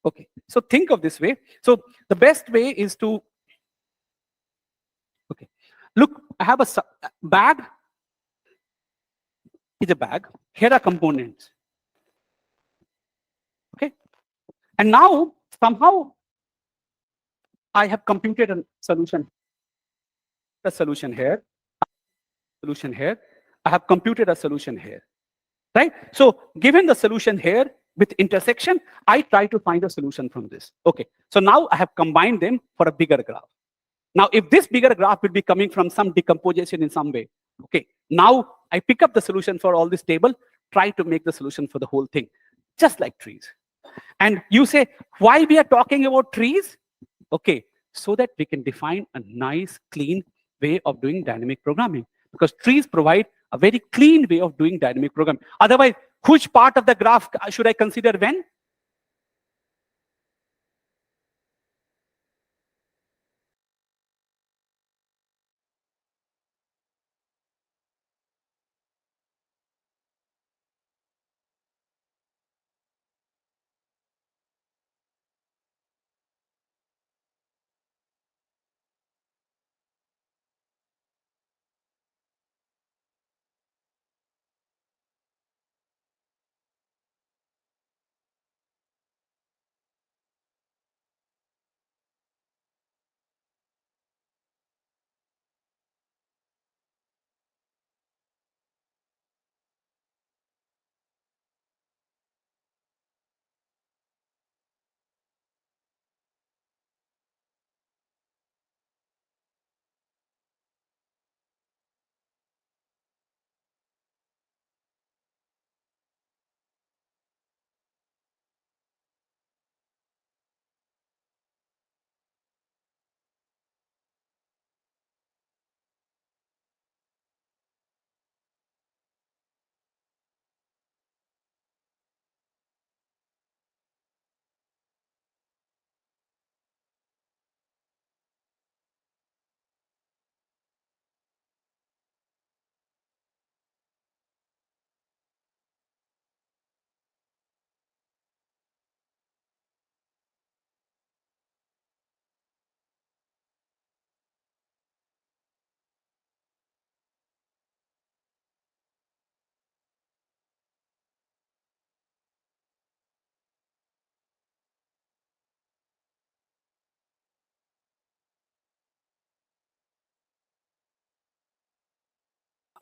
Okay, so think of this way. So the best way is to, okay, look, I have a bag, is a bag, here are components, okay? And now, somehow, I have computed a solution here, I have computed a solution here, right? So given the solution here with intersection, I try to find a solution from this. Okay, so now I have combined them for a bigger graph. Now, if this bigger graph will be coming from some decomposition in some way, okay, now I pick up the solution for all this table, try to make the solution for the whole thing, just like trees. And you say, why we are talking about trees? Okay, so that we can define a nice, clean way of doing dynamic programming. Because trees provide a very clean way of doing dynamic programming. Otherwise, which part of the graph should I consider when?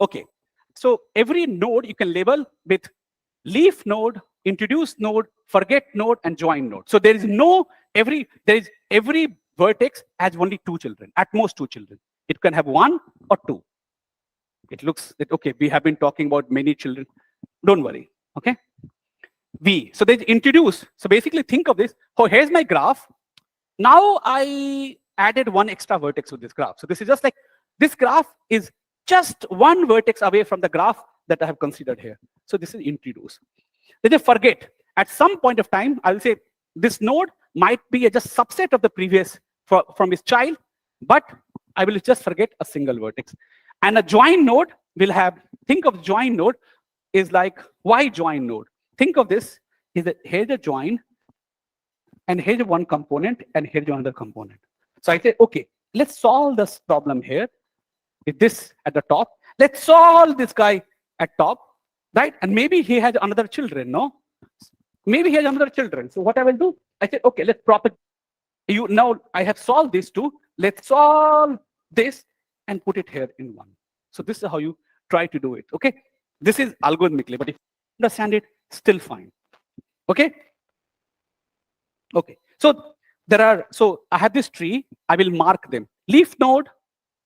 Okay, so every node you can label with leaf node, introduce node, forget node, and join node. So there is every vertex has only 2 children, at most 2 children. It can have 1 or 2. It looks that, okay, we have been talking about many children. Don't worry, okay? So they introduce. So basically think of this. Oh, here's my graph. Now I added 1 extra vertex with this graph. So this is just like, this graph is just 1 vertex away from the graph that I have considered here. So this is introduce. Then they forget. At some point of time, I will say this node might be a just subset of the previous from its child, but I will just forget a single vertex. And a join node will have, think of join node is like, why join node? Think of this, is that here's a join, and here's one component, and here's another component. So I say, okay, let's solve this problem here with this at the top. Let's solve this guy at top, right? And maybe he has another children, no? Maybe he has another children. So what I will do, I said, okay, let's propagate. Now I have solved these 2. Let's solve this and put it here in 1. So this is how you try to do it, okay? This is algorithmically, but if you understand it, still fine, okay? Okay, so I have this tree, I will mark them. Leaf node,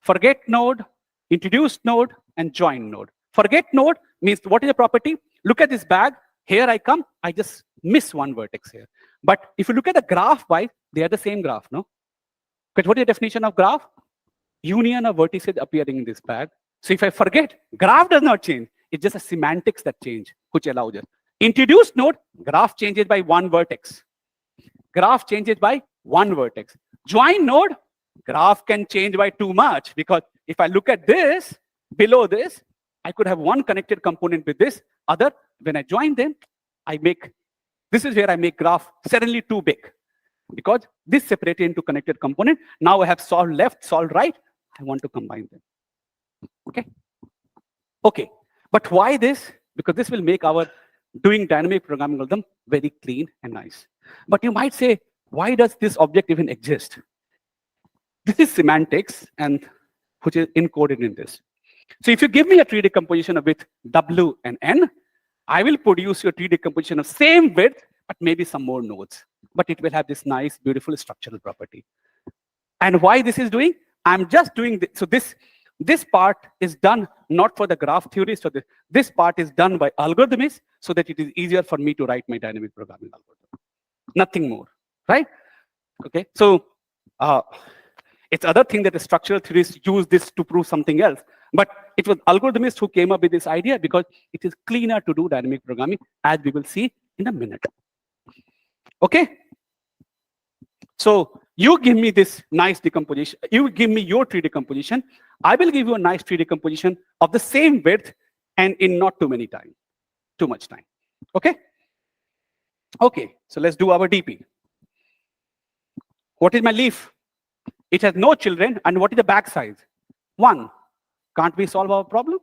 forget node, introduce node, and join node. Forget node means what is the property? Look at this bag, here I come, I just miss 1 vertex here. But if you look at the graph by, they are the same graph, no? Because what is the definition of graph? Union of vertices appearing in this bag. So if I forget, graph does not change. It's just a semantics that change, which allows it. Introduce node, graph changes by 1 vertex. Graph changes by 1 vertex. Join node, graph can change by too much, because if I look at this, below this, I could have 1 connected component with this other. When I join them, this is where I make graph suddenly too big, because this separated into connected component. Now I have solved left, solved right. I want to combine them. Okay. Okay. But why this? Because this will make our doing dynamic programming algorithm very clean and nice. But you might say, why does this object even exist? This is semantics, and which is encoded in this. So if you give me a tree decomposition with W and N, I will produce your tree decomposition of same width, but maybe some more nodes. But it will have this nice, beautiful structural property. And why this is doing? I'm just doing this. So this part is done not for the graph theorists. So this part is done by algorithmists, so that it is easier for me to write my dynamic programming algorithm. Nothing more, right? Okay. So it's other thing that the structural theorists use this to prove something else. But it was algorithmists who came up with this idea, because it is cleaner to do dynamic programming, as we will see in a minute. Okay? So you give me this nice decomposition. You give me your tree decomposition. I will give you a nice tree decomposition of the same width and in not too much time. Okay? Okay, so let's do our DP. What is my leaf? It has no children. And what is the bag size? 1. Can't we solve our problem?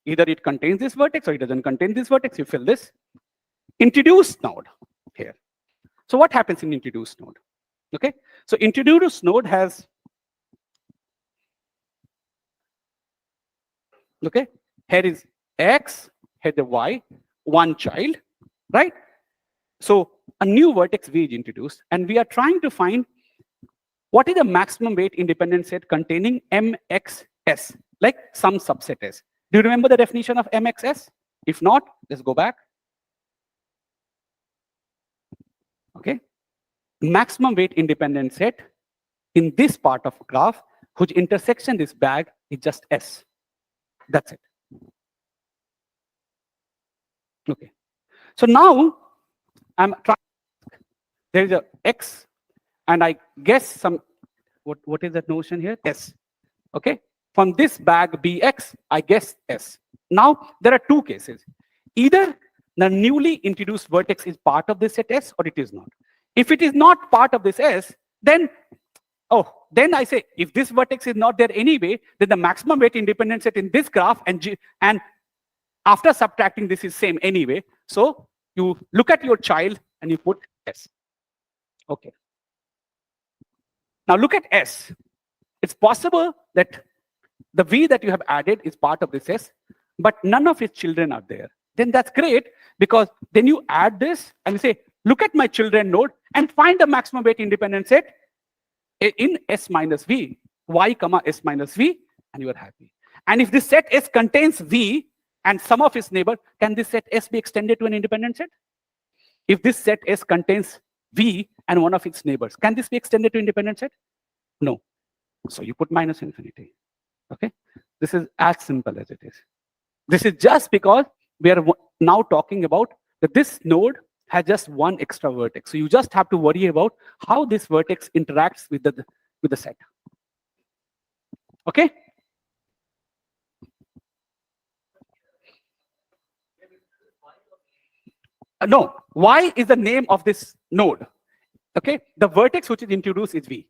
Either it contains this vertex or it doesn't contain this vertex. You fill this. Introduce node here. So what happens in introduce node? Okay, so introduce node has, okay, here is X, here the Y, 1 child, right? So a new vertex V is introduced, and we are trying to find what is the maximum weight independent set containing MXS, like some subset S. Do you remember the definition of MXS? If not, let's go back. Okay. Maximum weight independent set in this part of graph, whose intersection this bag is just S. That's it. Okay. So now I'm trying. There is a X, and I guess some. What is that notion here? S. Okay. From this bag BX, I guess S. Now there are 2 cases. Either the newly introduced vertex is part of this set S, or it is not. If it is not part of this S, then I say, if this vertex is not there anyway, then the maximum weight independent set in this graph and after subtracting this is same anyway. So you look at your child and you put S. Okay. Now look at S. It's possible that the V that you have added is part of this S, but none of its children are there. Then that's great, because then you add this and you say, look at my children node and find the maximum weight independent set in S minus V, Y comma S minus V, and you are happy. And if this set S contains V and some of its neighbor, can this set S be extended to an independent set? If this set S contains V and one of its neighbors, can this be extended to independent set? No. So you put minus infinity. Okay? This is as simple as it is. This is just because we are now talking about that this node has just one extra vertex. So you just have to worry about how this vertex interacts with the set. Okay? No, Y is the name of this node. Okay? The vertex which is introduced is V.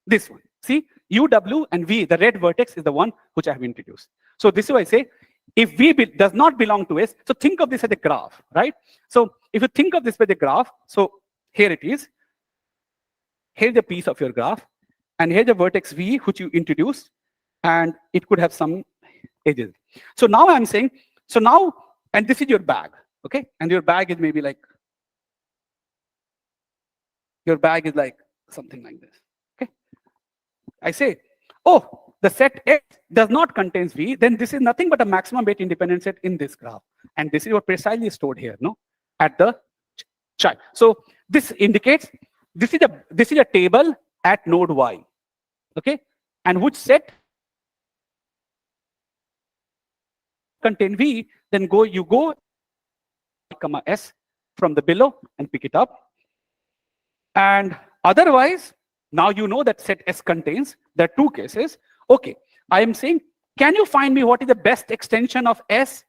This one. See, UW and V, the red vertex is the one which I have introduced. So this is why I say, if V does not belong to S, so think of this as a graph, right? So if you think of this as a graph, so here it is. Here's the piece of your graph. And here's the vertex V, which you introduced. And it could have some edges. So now I'm saying, so now, and this is your bag, okay? And your bag is maybe like, your bag is like something like this, okay? I say, oh, the set X does not contain V, then this is nothing but a maximum weight independent set in this graph. And this is what precisely stored here, no? At the child. So this indicates, this is a table at node Y, okay? And which set contain V, then you go comma S from the below and pick it up. And otherwise, now you know that set S contains, there are two cases. Okay, I am saying, can you find me what is the best extension of S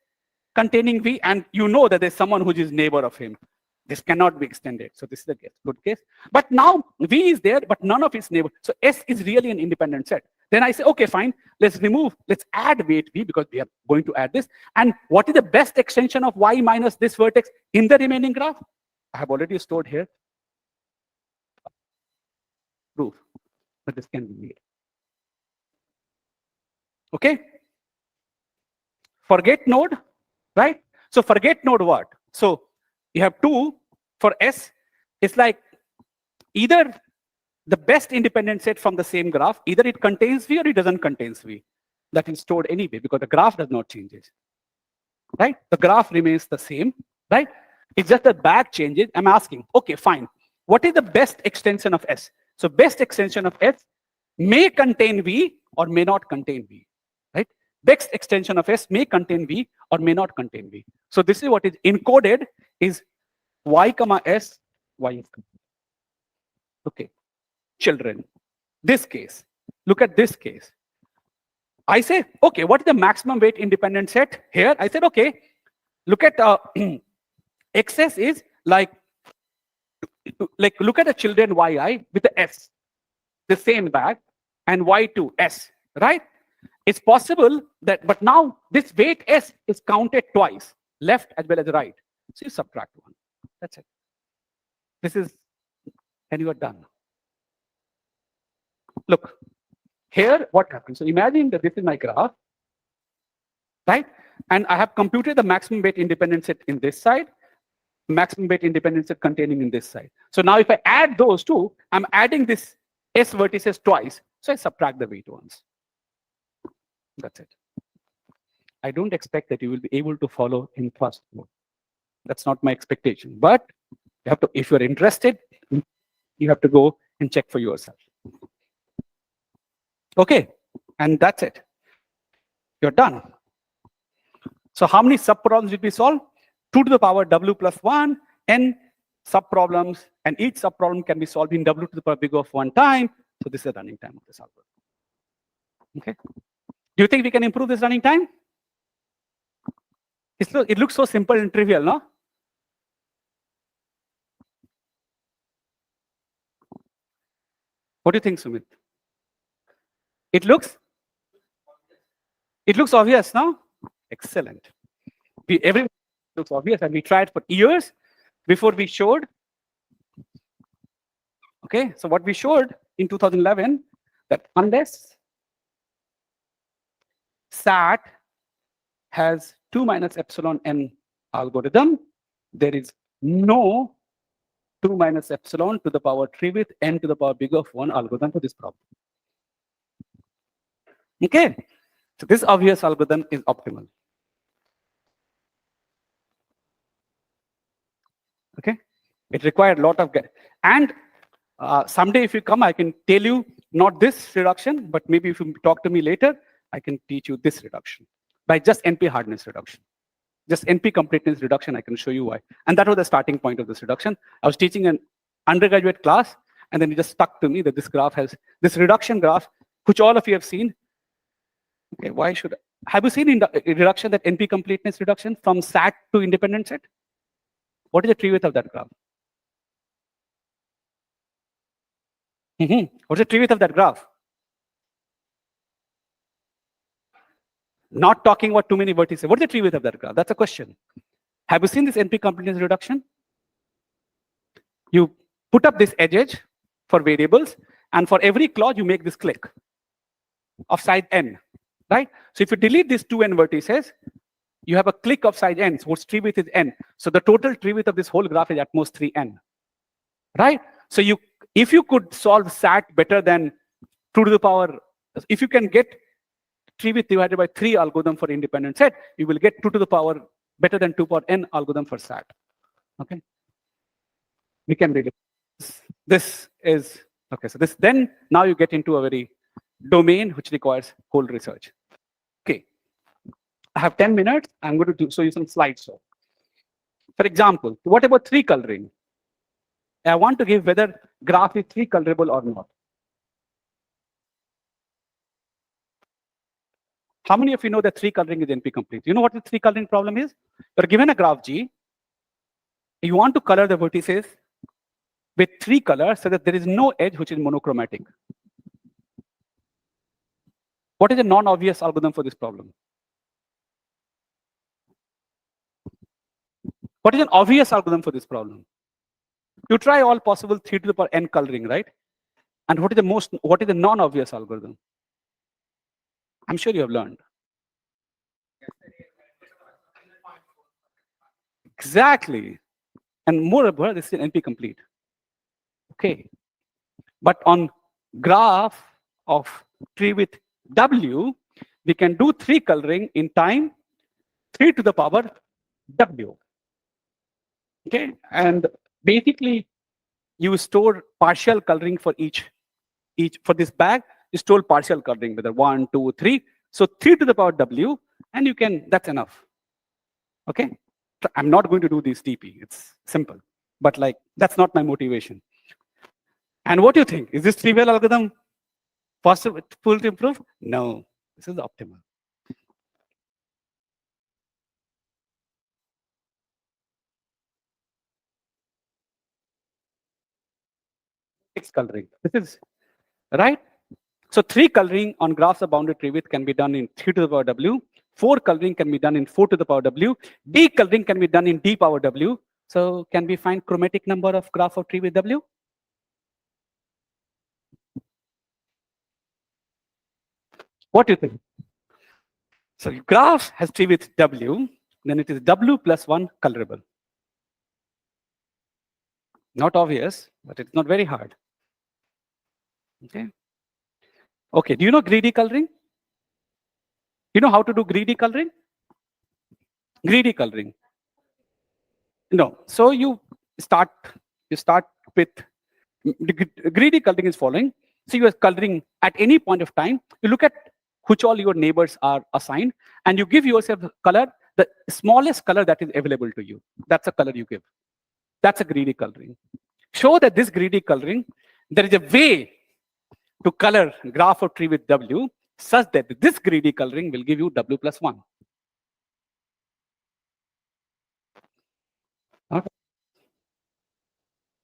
containing V? And you know that there's someone who is neighbor of him. This cannot be extended. So this is a good case. But now V is there, but none of its neighbor. So S is really an independent set. Then I say, okay, fine. Let's add weight V, because we are going to add this. And what is the best extension of Y minus this vertex in the remaining graph? I have already stored here proof that this can be made. Okay? Forget node, right? So forget node what? So you have two for S. It's like either the best independent set from the same graph, either it contains V or it doesn't contain V. That is stored anyway, because the graph does not change, right? The graph remains the same, right? It's just the bag changes. I'm asking, okay, fine. What is the best extension of S? So best extension of S may contain V or may not contain V, right? Best extension of S may contain V or may not contain V. So this is what is encoded is Y comma S, Y is. Okay, children. This case, look at this case. I say, okay, what is the maximum weight independent set here? I said, okay, look at XS is like look at the children YI with the S, the same bag, and Y2 S, right? It's possible that, but now this weight S is counted twice, left as well as right. So you subtract one. That's it. This is, and you are done. Look, here what happens? So imagine that this is my graph, right? And I have computed the maximum weight independent set in this side, maximum weight independent set containing in this side. So now if I add those two, I'm adding this S vertices twice. So I subtract the weight once. That's it. I don't expect that you will be able to follow in fast mode. That's not my expectation. But you have to, if you're interested, you have to go and check for yourself. Okay, and that's it. You're done. So how many subproblems did we solve? 2 to the power W plus 1, n subproblems, and each subproblem can be solved in W to the power big of 1 time. So this is the running time of this algorithm. Okay. Do you think we can improve this running time? It looks so simple and trivial, no? What do you think, Sumit? It looks obvious, no? Excellent. Everything looks obvious, and we tried for years before we showed. Okay, so what we showed in 2011, that unless SAT has 2 minus epsilon n algorithm. There is no 2 minus epsilon to the power Treewidth n to the power big of 1 algorithm for this problem. Okay, so this obvious algorithm is optimal. Okay, it required a lot of and someday if you come, I can tell you not this reduction, but maybe if you talk to me later, I can teach you this reduction by just NP hardness reduction. Just NP completeness reduction, I can show you why. And that was the starting point of this reduction. I was teaching an undergraduate class, and then it just stuck to me that this graph has this reduction graph, which all of you have seen. Okay, why should have you seen in the reduction that NP completeness reduction from SAT to independent set? What is the tree width of that graph? What's the tree width of that graph? Not talking about too many vertices. What's the tree width of that graph? That's a question. Have you seen this NP completeness reduction? You put up this edge for variables, and for every clause, you make this click of size n, right? So if you delete these 2n vertices, you have a click of size n. So what's tree width is n. So the total tree width of this whole graph is at most 3n, right? So if you could solve SAT better than 2 to the power, if you can get tree width divided by 3 algorithm for independent set, you will get 2 to the power better than 2 power n algorithm for SAT. Okay, we can read it. This is okay. So this then now you get into a very domain which requires whole research. Okay, I have 10 minutes. I'm going to show you some slides. So, for example, what about 3 coloring? I want to give whether graph is 3 colorable or not. How many of you know that 3 coloring is NP complete? You know what the 3 coloring problem is? You're given a graph G. You want to color the vertices with 3 colors so that there is no edge which is monochromatic. What is a non-obvious algorithm for this problem? What is an obvious algorithm for this problem? You try all possible 3 to the power n coloring, right? And what is the non-obvious algorithm? I'm sure you have learned. Exactly. And moreover, this is NP complete. Okay. But on graph of Treewidth-II, we can do 3 coloring in time 3 to the power w. Okay. And basically, you store partial coloring for each for this bag. You store partial coloring, whether 1, 2, 3. So 3 to the power w, and you can, that's enough. Okay. I'm not going to do this TP. It's simple. But like, that's not my motivation. And what do you think? Is this trivial algorithm possible to improve? No. This is optimal. Six coloring. This is right. So 3 coloring on graphs of bounded Treewidth can be done in 3 to the power w. 4 coloring can be done in 4 to the power w. D coloring can be done in d power w. So can we find chromatic number of graph of Treewidth-W? What do you think? So if graph has Treewidth-W, then it is w plus 1 colorable. Not obvious, but it's not very hard. Okay. Okay, do you know greedy coloring? You know how to do greedy coloring? Greedy coloring. No. So you start with greedy coloring is following. So you are coloring at any point of time. You look at which all your neighbors are assigned, and you give yourself color, the smallest color that is available to you. That's a color you give. That's a greedy coloring. Show that this greedy coloring, there is a way to color graph of Treewidth-W such that this greedy coloring will give you w plus 1. Okay.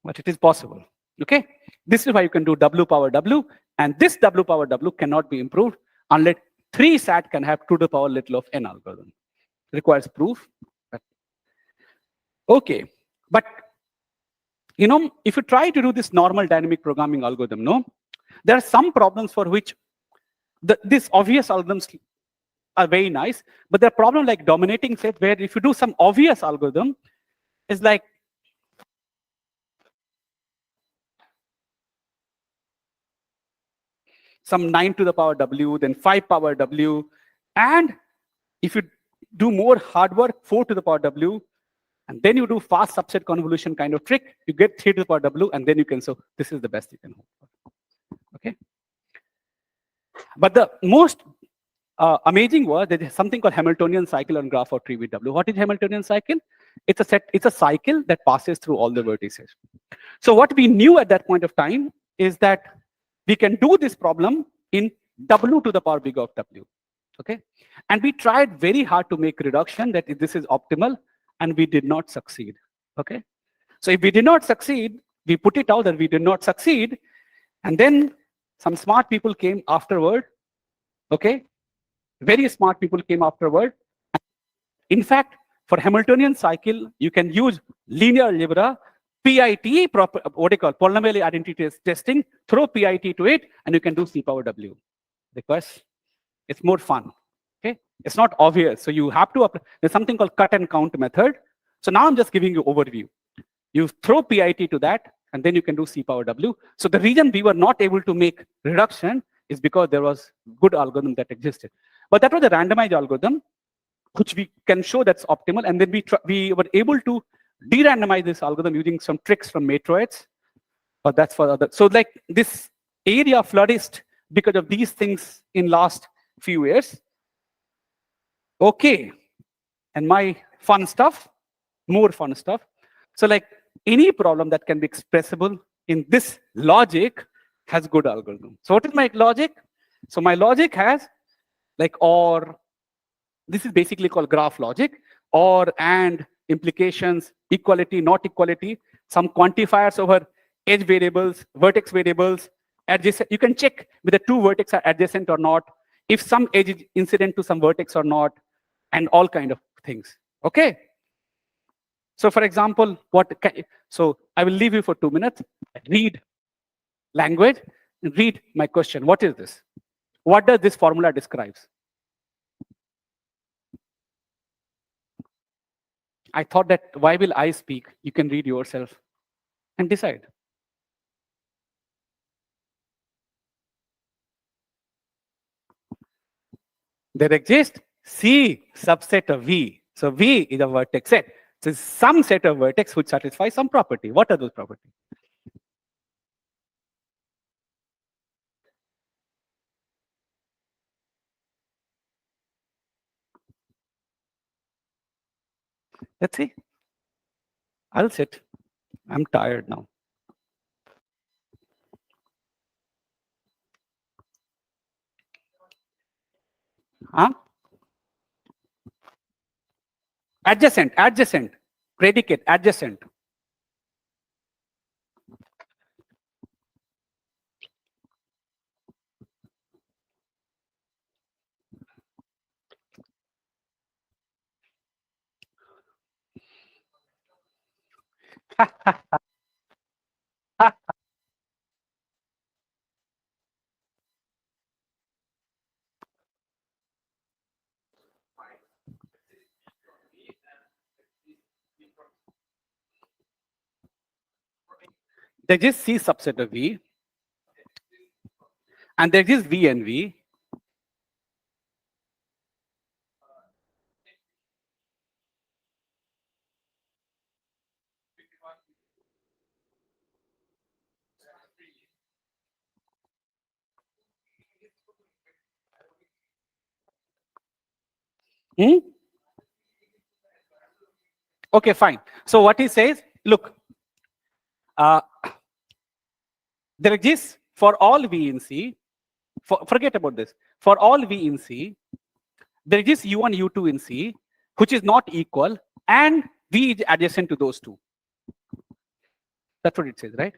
But it is possible. Okay. This is why you can do w power w, and this w power w cannot be improved unless 3 SAT can have 2 to the power little of n algorithm. Requires proof. Okay. But you know, if you try to do this normal dynamic programming algorithm, no, there are some problems for which this obvious algorithms are very nice, but the problem like dominating set where if you do some obvious algorithm, is like some 9 to the power W, then 5 power W, and if you do more hard work, 4 to the power W, and then you do fast subset convolution kind of trick, you get 3 to the power W, and then you can, so this is the best you can hope for. Okay. But the most amazing was there is something called Hamiltonian cycle on graph of Treewidth-II. What is Hamiltonian cycle? It's a cycle that passes through all the vertices. So what we knew at that point of time is that we can do this problem in W to the power big of W. Okay, and we tried very hard to make reduction that this is optimal, and we did not succeed. Okay, so if we did not succeed, we put it out that we did not succeed, and then some smart people came afterward. Okay, very smart people came afterward. In fact, for Hamiltonian cycle, you can use linear algebra, PIT, what do you call polynomial identity testing, throw PIT to it, and you can do C power W. Because it's more fun. Okay, it's not obvious. So you have to apply. There's something called cut and count method. So now I'm just giving you overview. You throw PIT to that, and then you can do C power W. So the reason we were not able to make reduction is because there was good algorithm that existed. But that was a randomized algorithm, which we can show that's optimal. And then we were able to de-randomize this algorithm using some tricks from matroids. But that's for other. So like this area flourished because of these things in last few years. Okay, and my fun stuff, more fun stuff. So like any problem that can be expressible in this logic has good algorithm. So what is my logic? So my logic has like or, this is basically called graph logic, or, and, implications, equality, not equality, some quantifiers over edge variables, vertex variables, adjacent. You can check whether two vertices are adjacent or not, if some edge is incident to some vertex or not, and all kind of things. Okay. So for example, so I will leave you for 2 minutes. Read language and read my question. What is this? What does this formula describes? I thought that why will I speak? You can read yourself and decide. There exists C subset of V. So V is a vertex set. So some set of vertex which satisfy some property. What are those properties? Let's see. I'll sit. I'm tired now. Huh? Adjacent, adjacent. Predicate, adjacent. There is C subset of V. And there is V and V. Hmm? Okay, fine. So what he says, look, there exists for all V in C, forget about this. For all V in C, there exists U1, U2 in C, which is not equal, and V is adjacent to those two. That's what it says, right?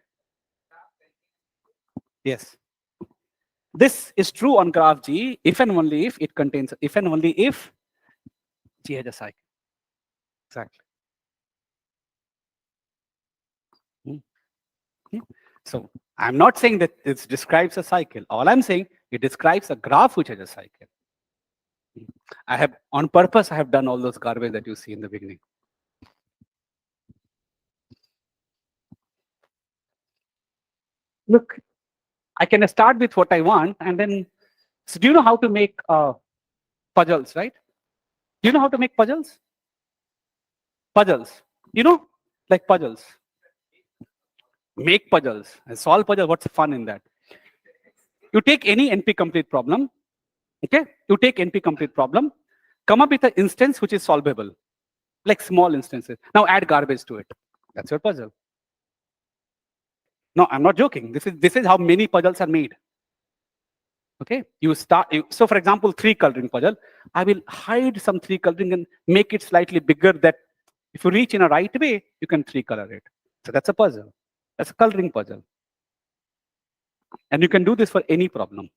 Yes. This is true on graph G if and only if it contains, if and only if G has a cycle. Exactly. So I'm not saying that it describes a cycle. All I'm saying, it describes a graph which has a cycle. On purpose, I have done all those garbage that you see in the beginning. Look, I can start with what I want, and then, so do you know how to make puzzles, right? Do you know how to make puzzles? Puzzles. You know, like puzzles. Make puzzles and solve puzzles. What's fun in that? You take any NP-complete problem, okay? You take NP-complete problem, come up with an instance which is solvable, like small instances. Now add garbage to it. That's your puzzle. No, I'm not joking. This is how many puzzles are made. Okay, so for example, 3-coloring puzzle. I will hide some 3-coloring and make it slightly bigger that if you reach in a right way, you can 3-color it. So that's a puzzle. That's a coloring puzzle. And you can do this for any problem,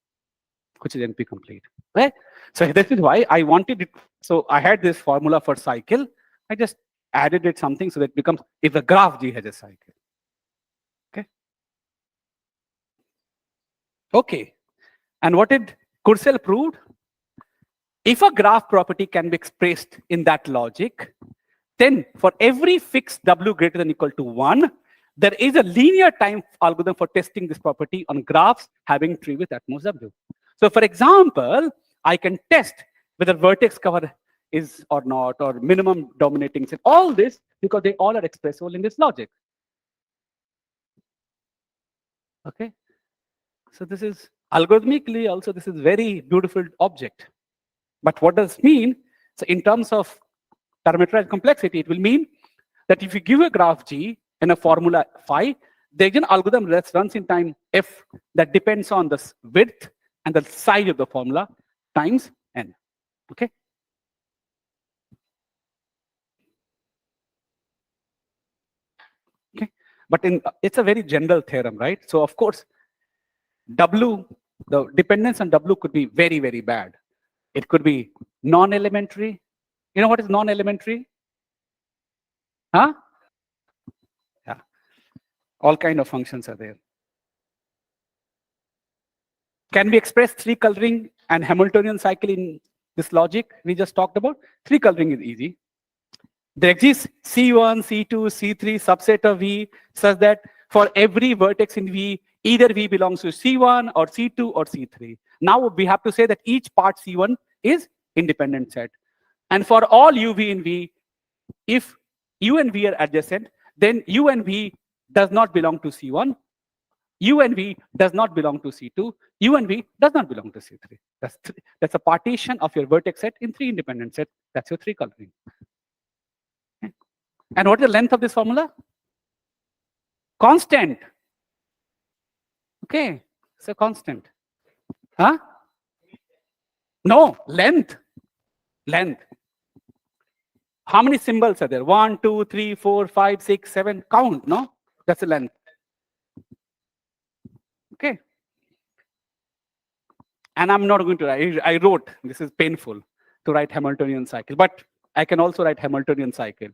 which is NP-complete. Right? So this is why I wanted it. So I had this formula for cycle. I just added it something so that it becomes, if the graph G has a cycle. Okay. Okay. And what did Kurzweil proved? If a graph property can be expressed in that logic, then for every fixed W greater than or equal to 1, there is a linear time algorithm for testing this property on graphs having tree width at most W. So for example, I can test whether vertex cover is or not, or minimum dominating set, all this because they all are expressible in this logic. Okay. So this is algorithmically also, this is very beautiful object. But what does it mean? So in terms of parameterized complexity, it will mean that if you give a graph G and a formula phi, there is an algorithm that runs in time f that depends on the width and the size of the formula times n. Okay. Okay. But it's a very general theorem, right? So of course, W, the dependence on W could be very, very bad. It could be non-elementary. You know what is non-elementary? Huh? Yeah. All kind of functions are there. Can we express 3-coloring and Hamiltonian cycle in this logic we just talked about? 3-coloring is easy. There exists C1, C2, C3 subset of V such that for every vertex in V, either V belongs to C1 or C2 or C3. Now we have to say that each part C1 is independent set. And for all UV in V, if U and V are adjacent, then U and V does not belong to C1. U and V does not belong to C2. U and V does not belong to C3. That's a partition of your vertex set in 3 independent sets. That's your 3-coloring. Okay. And what is the length of this formula? Constant. Okay, so constant. Huh? No, length. Length. How many symbols are there? 1, 2, 3, 4, 5, 6, 7. Count, no? That's the length. Okay. And I'm not going to write. I wrote, this is painful to write Hamiltonian cycle, but I can also write Hamiltonian cycle.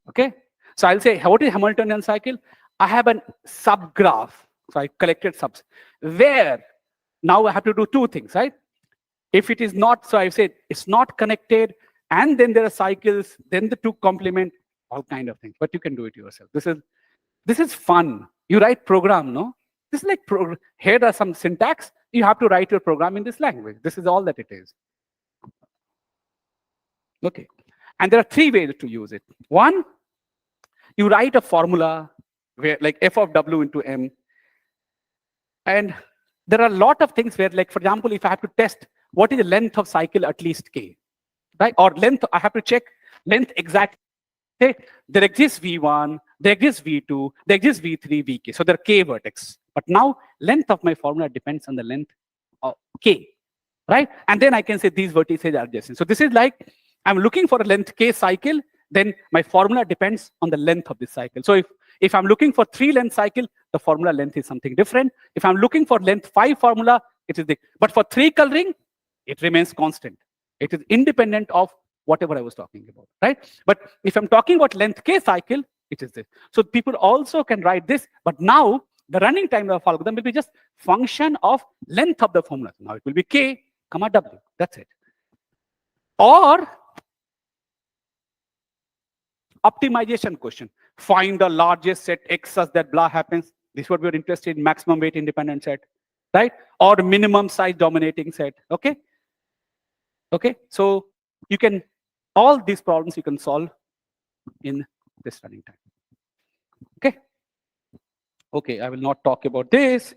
Okay. So I'll say, what is Hamiltonian cycle? I have a subgraph. So I collected subs where now I have to do 2 things, right? If it is not, so I said it's not connected, and then there are cycles, then the 2 complement, all kind of things. But you can do it yourself. This is fun. You write program, no? This is like here are some syntax. You have to write your program in this language. This is all that it is. Okay. And there are 3 ways to use it. One, you write a formula where like f of w into m. And there are a lot of things where, like, for example, if I have to test what is the length of cycle at least k, right? Or length, I have to check length exact. Say, there exists V1, there exists V2, there exists V3, Vk. So there are k vertex. But now length of my formula depends on the length of k, right? And then I can say these vertices are adjacent. So this is like, I'm looking for a length k cycle, then my formula depends on the length of this cycle. So if I'm looking for 3 length cycle, the formula length is something different. If I'm looking for length 5 formula, it is the, but for 3 coloring, it remains constant. It is independent of whatever I was talking about, right? But if I'm talking about length k cycle, it is this. So people also can write this, but now the running time of algorithm will be just function of length of the formula. Now it will be k, comma w, that's it. Or optimization question. Find the largest set X such that blah happens. This is what we're interested in, maximum weight independent set, right? Or minimum size dominating set, okay? Okay, so you can, all these problems you can solve in this running time, okay? Okay, I will not talk about this.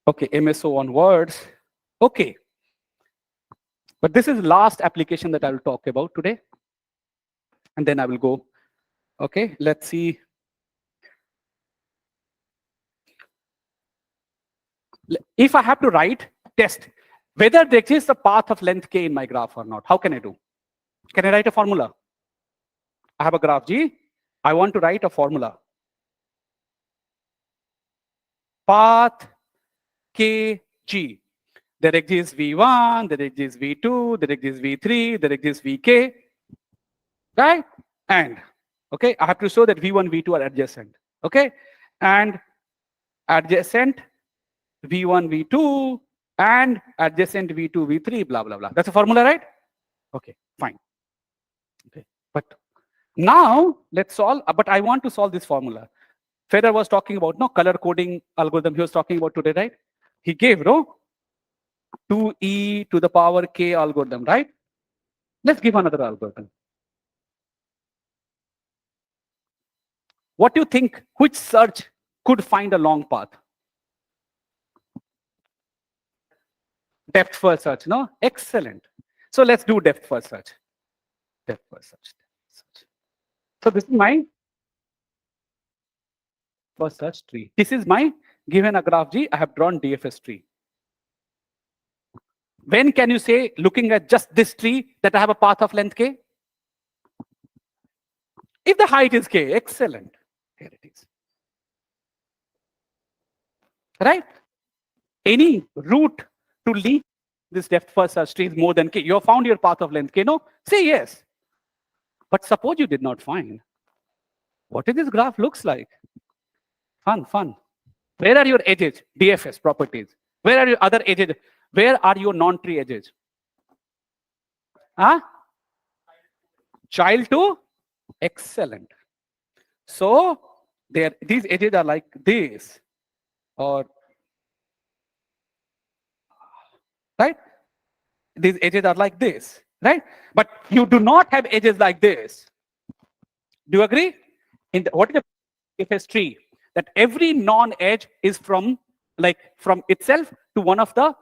Okay, MSO on words, okay. But this is the last application that I will talk about today. And then I will go, okay, let's see. If I have to write, test whether there exists a path of length k in my graph or not, how can I do? Can I write a formula? I have a graph G. I want to write a formula. Path kg. There exists V1, there exists V2, there exists V3, there exists Vk, right? And, okay, I have to show that V1, V2 are adjacent, okay? And adjacent V1, V2, and adjacent V2, V3, blah, blah, blah. That's a formula, right? Okay, fine. Okay, but now let's solve, but I want to solve this formula. Federer was talking about no color coding algorithm he was talking about today, right? He gave 2e to the power k algorithm, right? Let's give another algorithm. What do you think, which search could find a long path? Depth first search, no? Excellent. So let's do depth first search. Depth first search. So this is my first search tree. This is my, given a graph G, I have drawn DFS tree. When can you say, looking at just this tree, that I have a path of length k? If the height is k, excellent. Here it is. Right? Any route to leave this depth first search tree is more than k. You have found your path of length k, no? Say yes. But suppose you did not find. What is this graph looks like? Fun, fun. Where are your edges? DFS properties. Where are your other edges? Where are your non-tree edges? Huh? Child to? Excellent. So these edges are like this, or right? These edges are like this, right? But you do not have edges like this. Do you agree? What is the DFS tree? That every non-edge is from itself to one of the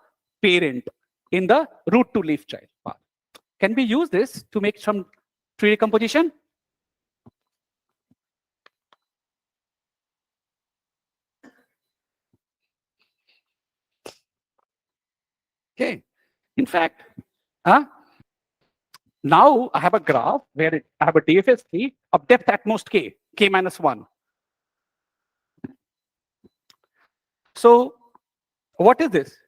parent in the root to leaf child path. Can we use this to make some tree decomposition? Okay. In fact, now I have a graph where I have a DFS tree of depth at most k, k minus 1. So what is this?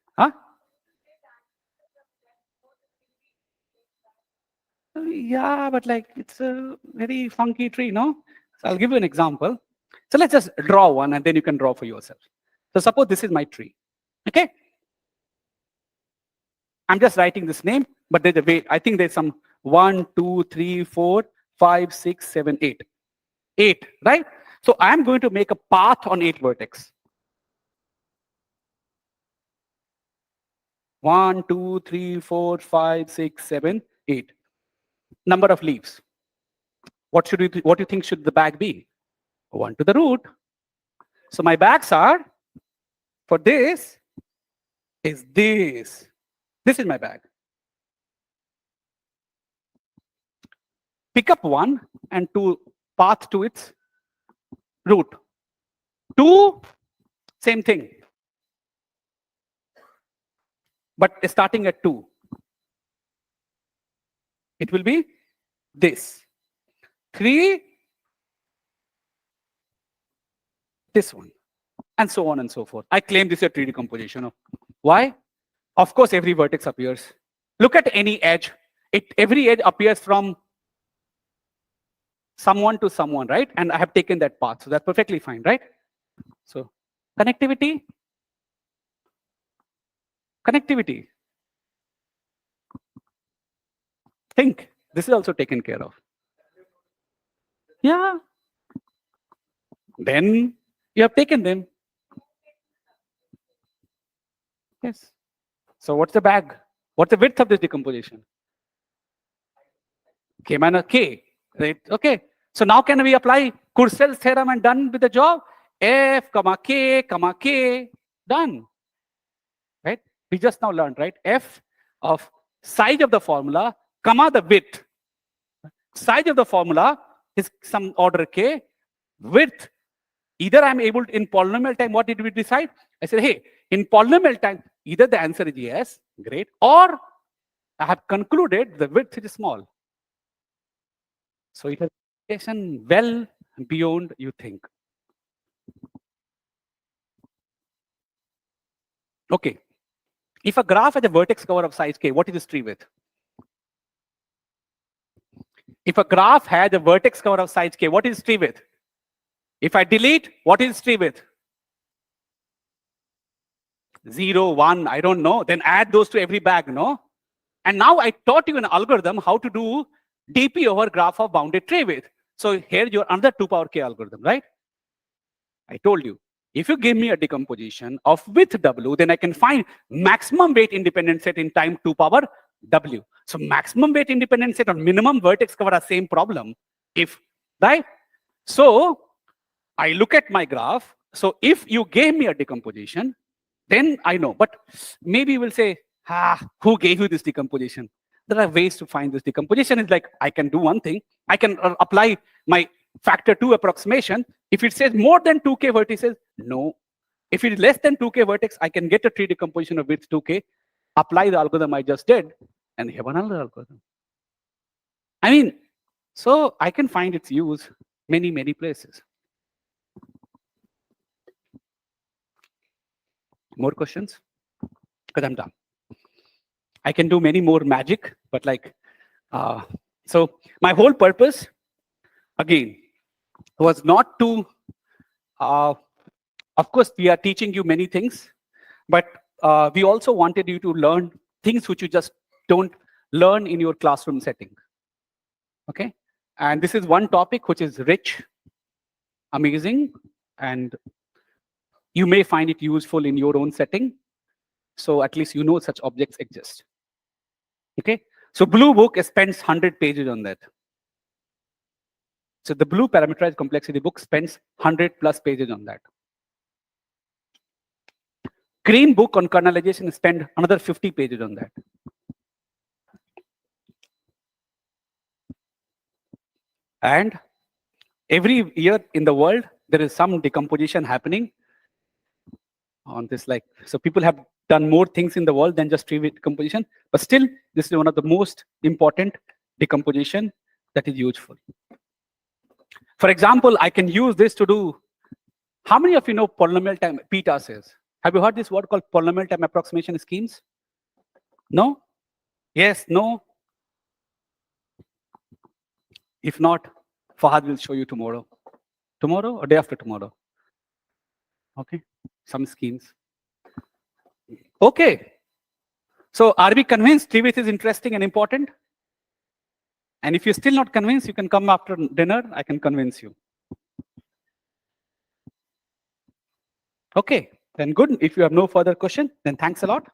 Yeah, but like it's a very funky tree, no? So I'll give you an example. So let's just draw one and then you can draw for yourself. So suppose this is my tree. Okay? I'm just writing this name, but there's a way. I think there's some 1, 2, 3, 4, 5, 6, 7, 8. 8, right? So I'm going to make a path on 8 vertex. 1, 2, 3, 4, 5, 6, 7, 8. Number of leaves. What do you think should the bag be? 1 to the root. So my bags are, for this, is this. This is my bag. Pick up 1 and 2 path to its root. 2, same thing. But starting at 2. It will be this. 3, this one. And so on and so forth. I claim this is a tree decomposition. Why? Of course, every vertex appears. Look at any edge. Every edge appears from someone to someone, right? And I have taken that path. So that's perfectly fine, right? So connectivity. Connectivity. Think. This is also taken care of. Yeah. Then you have taken them. Yes. So what's the bag? What's the width of this decomposition? K minus K, right? Okay. So now can we apply Kurzweil's theorem and done with the job? F, comma K, done. Right? We just now learned, right? F of size of the formula, comma the width. Size of the formula is some order K. Width, either I'm able to, in polynomial time, what did we decide? I said, hey, in polynomial time, either the answer is yes, great, or I have concluded the width is small. So it has application well beyond you think. Okay. If a graph has a vertex cover of size K, what is its tree width? If a graph has a vertex cover of size K, what is its tree width? If I delete, what is its tree width? 0, 1, I don't know. Then add those to every bag, no? And now I taught you an algorithm how to do dp over graph of bounded tree width. So here you're under 2 power K algorithm, right? I told you, if you give me a decomposition of width W, then I can find maximum weight independent set in time 2 power W. So maximum weight independent set or minimum vertex cover are same problem. If, right? So I look at my graph. So if you gave me a decomposition, then I know. But maybe you will say, who gave you this decomposition? There are ways to find this decomposition. Is like, I can do one thing. I can apply my factor 2 approximation. If it says more than 2K vertices, no. If it is less than 2K vertex, I can get a tree decomposition of width 2K, apply the algorithm I just did, and have another algorithm. I mean, so I can find its use many, many places. More questions? Because I'm done. I can do many more magic, but like, so my whole purpose, again, was not to, of course, we are teaching you many things, but we also wanted you to learn things which you just don't learn in your classroom setting. Okay? And this is one topic which is rich, amazing, and you may find it useful in your own setting. So at least you know such objects exist. Okay? So blue book spends 100 pages on that. So the blue parameterized complexity book spends 100 plus pages on that. Green book on kernelization spend another 50 pages on that. And every year in the world, there is some decomposition happening on this. Like, so people have done more things in the world than just tree decomposition, but still, this is one of the most important decomposition that is useful. For example, I can use this to do, how many of you know polynomial time, PETA is? Have you heard this word called polynomial time approximation schemes? No? Yes, no? If not, Fahad will show you tomorrow. Tomorrow or day after tomorrow? Okay, some schemes. Okay. So are we convinced Treewidth is interesting and important? And if you're still not convinced, you can come after dinner, I can convince you. Okay, then good. If you have no further question, then thanks a lot.